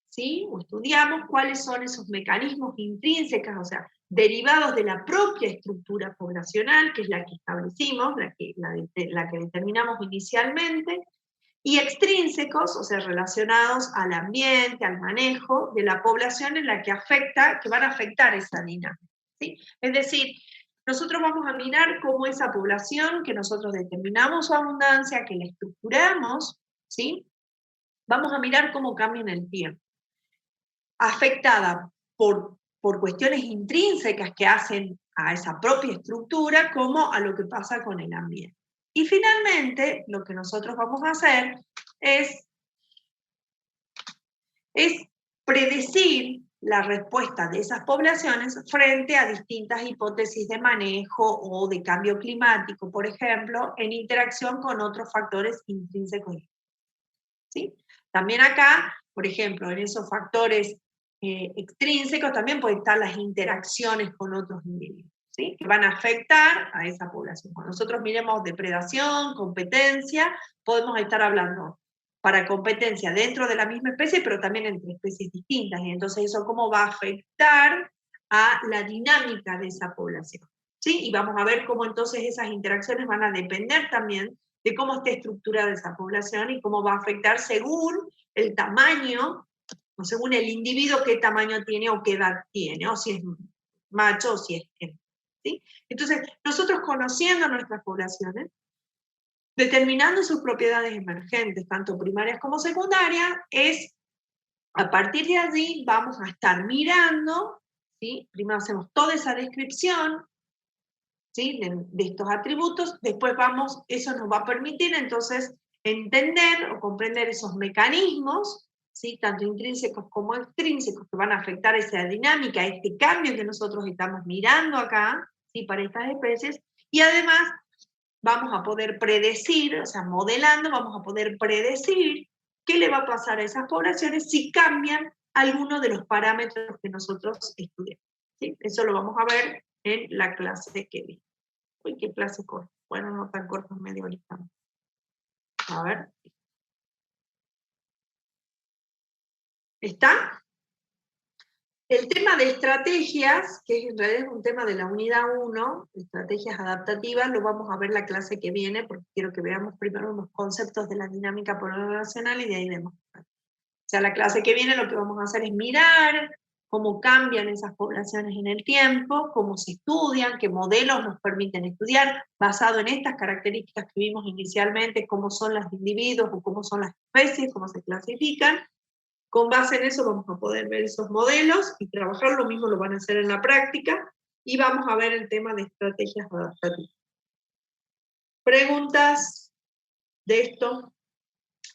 ¿sí?, o estudiamos cuáles son esos mecanismos intrínsecos, o sea, derivados de la propia estructura poblacional, que es la que establecimos, la que determinamos inicialmente, y extrínsecos, o sea, relacionados al ambiente, al manejo de la población en la que van a afectar esa dinámica, ¿sí? Es decir, nosotros vamos a mirar cómo esa población que nosotros determinamos su abundancia, que la estructuramos, ¿sí?, vamos a mirar cómo cambia en el tiempo. Afectada por cuestiones intrínsecas que hacen a esa propia estructura, como a lo que pasa con el ambiente. Y finalmente, lo que nosotros vamos a hacer es predecir la respuesta de esas poblaciones frente a distintas hipótesis de manejo o de cambio climático, por ejemplo, en interacción con otros factores intrínsecos, ¿sí? También acá, por ejemplo, en esos factores extrínsecos también pueden estar las interacciones con otros individuos, ¿sí?, que van a afectar a esa población. Cuando nosotros miremos depredación, competencia, podemos estar hablando para competencia dentro de la misma especie, pero también entre especies distintas, y entonces eso cómo va a afectar a la dinámica de esa población, ¿sí? Y vamos a ver cómo entonces esas interacciones van a depender también de cómo esté estructurada esa población y cómo va a afectar según el tamaño, o según el individuo qué tamaño tiene o qué edad tiene, o si es macho o si es hembra, ¿sí? Entonces, nosotros conociendo nuestras poblaciones, determinando sus propiedades emergentes, tanto primarias como secundarias, a partir de allí vamos a estar mirando, ¿sí? Primero hacemos toda esa descripción, ¿sí?, de estos atributos, después eso nos va a permitir entonces entender o comprender esos mecanismos, ¿sí?, tanto intrínsecos como extrínsecos, que van a afectar esa dinámica, este cambio que nosotros estamos mirando acá, ¿sí?, para estas especies, y además vamos a poder predecir, o sea, modelando, vamos a poder predecir qué le va a pasar a esas poblaciones si cambian alguno de los parámetros que nosotros estudiamos, ¿sí? Eso lo vamos a ver en la clase que viene. Uy, qué clase corta. Bueno, no tan corta, media horita. A ver. ¿Está? El tema de estrategias, que en realidad es un tema de la unidad 1, estrategias adaptativas, lo vamos a ver la clase que viene, porque quiero que veamos primero unos conceptos de la dinámica poblacional y de ahí vemos. O sea, la clase que viene lo que vamos a hacer es mirar cómo cambian esas poblaciones en el tiempo, cómo se estudian, qué modelos nos permiten estudiar, basado en estas características que vimos inicialmente, cómo son los individuos o cómo son las especies, cómo se clasifican. Con base en eso vamos a poder ver esos modelos y trabajar, lo mismo lo van a hacer en la práctica, y vamos a ver el tema de estrategias adaptativas. ¿Preguntas de esto?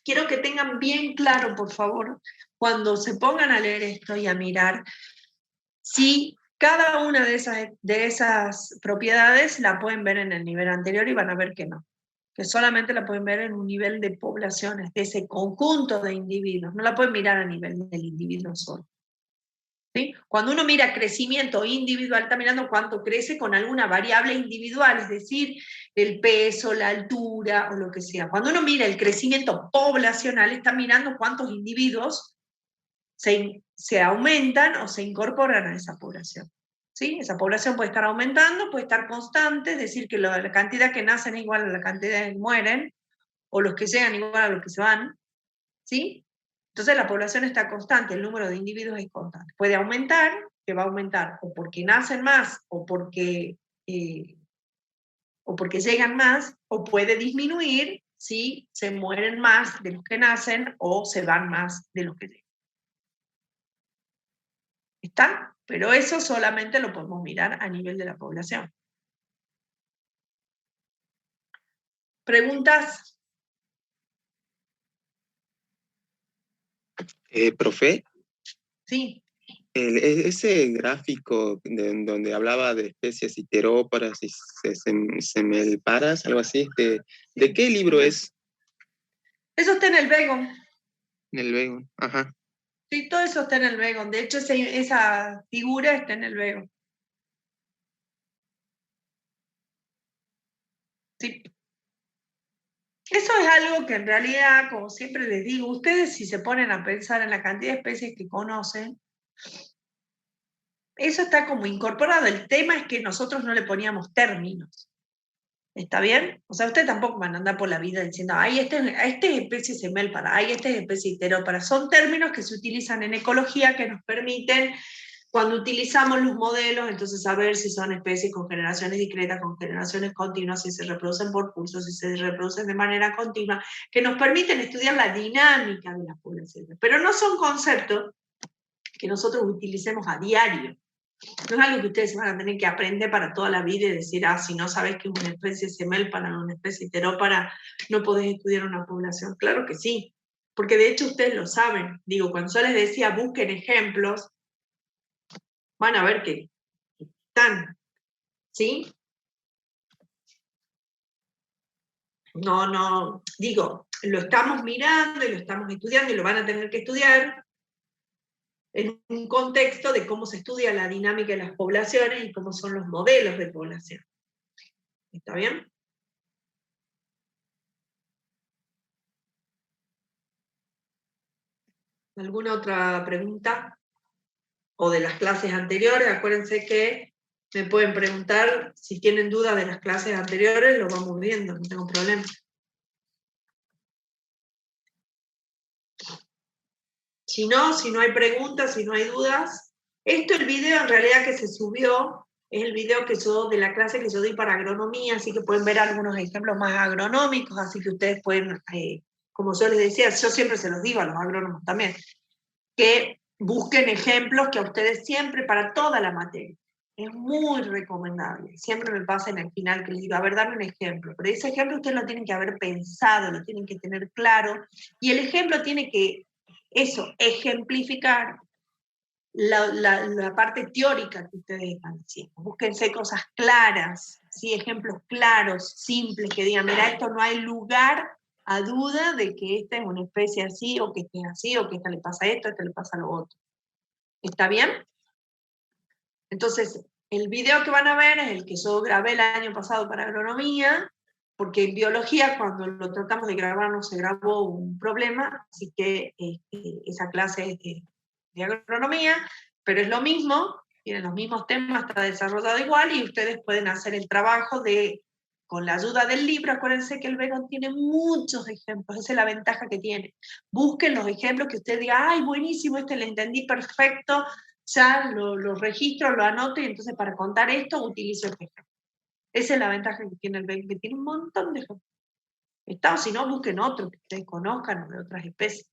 Quiero que tengan bien claro, por favor, cuando se pongan a leer esto y a mirar, si cada una de esas propiedades la pueden ver en el nivel anterior y van a ver que no, que solamente la pueden ver en un nivel de poblaciones, de ese conjunto de individuos, no la pueden mirar a nivel del individuo solo. ¿Sí? Cuando uno mira crecimiento individual, está mirando cuánto crece con alguna variable individual, es decir, el peso, la altura o lo que sea. Cuando uno mira el crecimiento poblacional, está mirando cuántos individuos se aumentan o se incorporan a esa población. ¿Sí? Esa población puede estar aumentando, puede estar constante, es decir, que la cantidad que nacen es igual a la cantidad que mueren, o los que llegan igual a los que se van. ¿Sí? Entonces la población está constante, el número de individuos es constante. Puede aumentar, que va a aumentar o porque nacen más o porque llegan más, o puede disminuir si se mueren más de los que nacen o se van más de los que llegan. ¿Están? Pero eso solamente lo podemos mirar a nivel de la población. ¿Preguntas? Profe, Sí. ese gráfico donde hablaba de especies iteróparas y semelparas, algo así, ¿de qué libro es? Eso está en el Begon. En el Begon, ajá. Sí, todo eso está en el Begon. De hecho, esa figura está en el Begon. Sí. Eso es algo que en realidad, como siempre les digo, ustedes si se ponen a pensar en la cantidad de especies que conocen, eso está como incorporado. El tema es que nosotros no le poníamos términos. ¿Está bien? O sea, ustedes tampoco van a andar por la vida diciendo, ay, este es especie semélpara, ay, este es especie iterópara. Son términos que se utilizan en ecología que nos permiten, cuando utilizamos los modelos, entonces saber si son especies con generaciones discretas, con generaciones continuas, si se reproducen por pulsos, si se reproducen de manera continua, que nos permiten estudiar la dinámica de las poblaciones. Pero no son conceptos que nosotros utilicemos a diario. No es algo que ustedes van a tener que aprender para toda la vida y decir, si no sabes que es una especie semélpara o una especie iterópara, no podés estudiar una población. Claro que sí, porque de hecho ustedes lo saben. Digo, cuando yo les decía, busquen ejemplos, van a ver que están, ¿sí? No, digo, lo estamos mirando y lo estamos estudiando y lo van a tener que estudiar en un contexto de cómo se estudia la dinámica de las poblaciones y cómo son los modelos de población. ¿Está bien? ¿Alguna otra pregunta? O de las clases anteriores, acuérdense que me pueden preguntar si tienen dudas de las clases anteriores, lo vamos viendo, no tengo problema. Si no hay preguntas, si no hay dudas, el video en realidad que se subió, es el video que yo, de la clase que yo di para agronomía, así que pueden ver algunos ejemplos más agronómicos, así que ustedes pueden, como yo les decía, yo siempre se los digo a los agrónomos también, que busquen ejemplos que a ustedes siempre, para toda la materia, es muy recomendable. Siempre me pasa en el final que les digo, a ver, dame un ejemplo. Pero ese ejemplo ustedes lo tienen que haber pensado, lo tienen que tener claro. Y el ejemplo tiene que, ejemplificar la parte teórica que ustedes están diciendo. Búsquense cosas claras, ¿sí? Ejemplos claros, simples, que digan, mira, esto no hay lugar a duda de que esta es una especie así, o que esta es así, o que esta le pasa esto, esta le pasa lo otro. ¿Está bien? Entonces, el video que van a ver es el que yo grabé el año pasado para agronomía, porque en biología cuando lo tratamos de grabar no se grabó un problema, así que esa clase es de agronomía, pero es lo mismo, tienen los mismos temas, está desarrollado igual y ustedes pueden hacer el trabajo con la ayuda del libro. Acuérdense que el Vega tiene muchos ejemplos, esa es la ventaja que tiene. Busquen los ejemplos que usted diga, ay, buenísimo, este le entendí perfecto, ya lo registro, lo anoto y entonces para contar esto utilizo este ejemplo. Esa es la ventaja que tiene el Vega, que tiene un montón de ejemplos. O si no, busquen otro que ustedes conozcan de otras especies.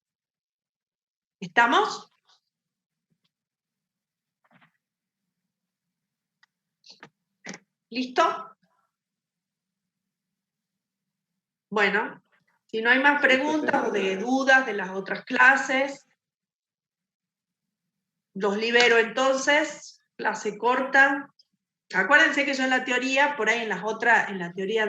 ¿Estamos? ¿Listo? Bueno, si no hay más preguntas o de dudas de las otras clases, los libero entonces, clase corta. Acuérdense que yo en la teoría, por ahí en las otras, en la teoría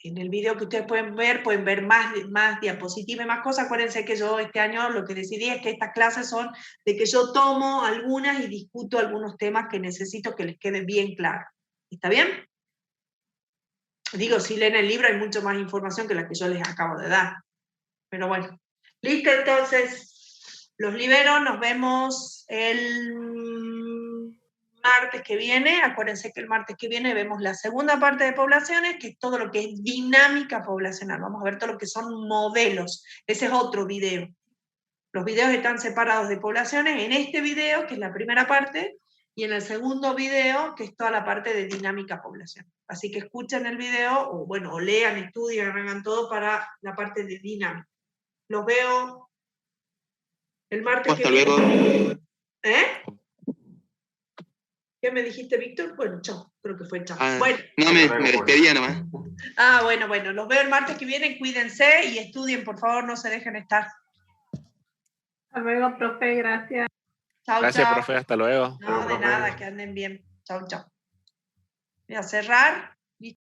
en el video que ustedes pueden ver más diapositivas y más cosas. Acuérdense que yo este año lo que decidí es que estas clases son de que yo tomo algunas y discuto algunos temas que necesito que les quede bien claro. ¿Está bien? Digo, si leen el libro hay mucho más información que la que yo les acabo de dar. Pero bueno. Listo, entonces, los libero. Nos vemos el martes que viene. Acuérdense que el martes que viene vemos la segunda parte de poblaciones, que es todo lo que es dinámica poblacional. Vamos a ver todo lo que son modelos. Ese es otro video. Los videos están separados de poblaciones en este video, que es la primera parte, y en el segundo video, que es toda la parte de dinámica poblacional. Así que escuchen el video, o bueno, o lean, estudien, hagan todo para la parte de dinámica. Los veo el martes que viene. Hasta luego. ¿Eh? ¿Qué me dijiste, Víctor? Bueno, chao. Creo que fue chao. Bueno. No, me despedía nomás. Bueno. Los veo el martes que viene. Cuídense y estudien, por favor. No se dejen estar. Hasta luego, profe. Gracias. Chao, Gracias, chao. profe. Hasta luego. No, de nada. Que anden bien. Chao, chao. Voy a cerrar.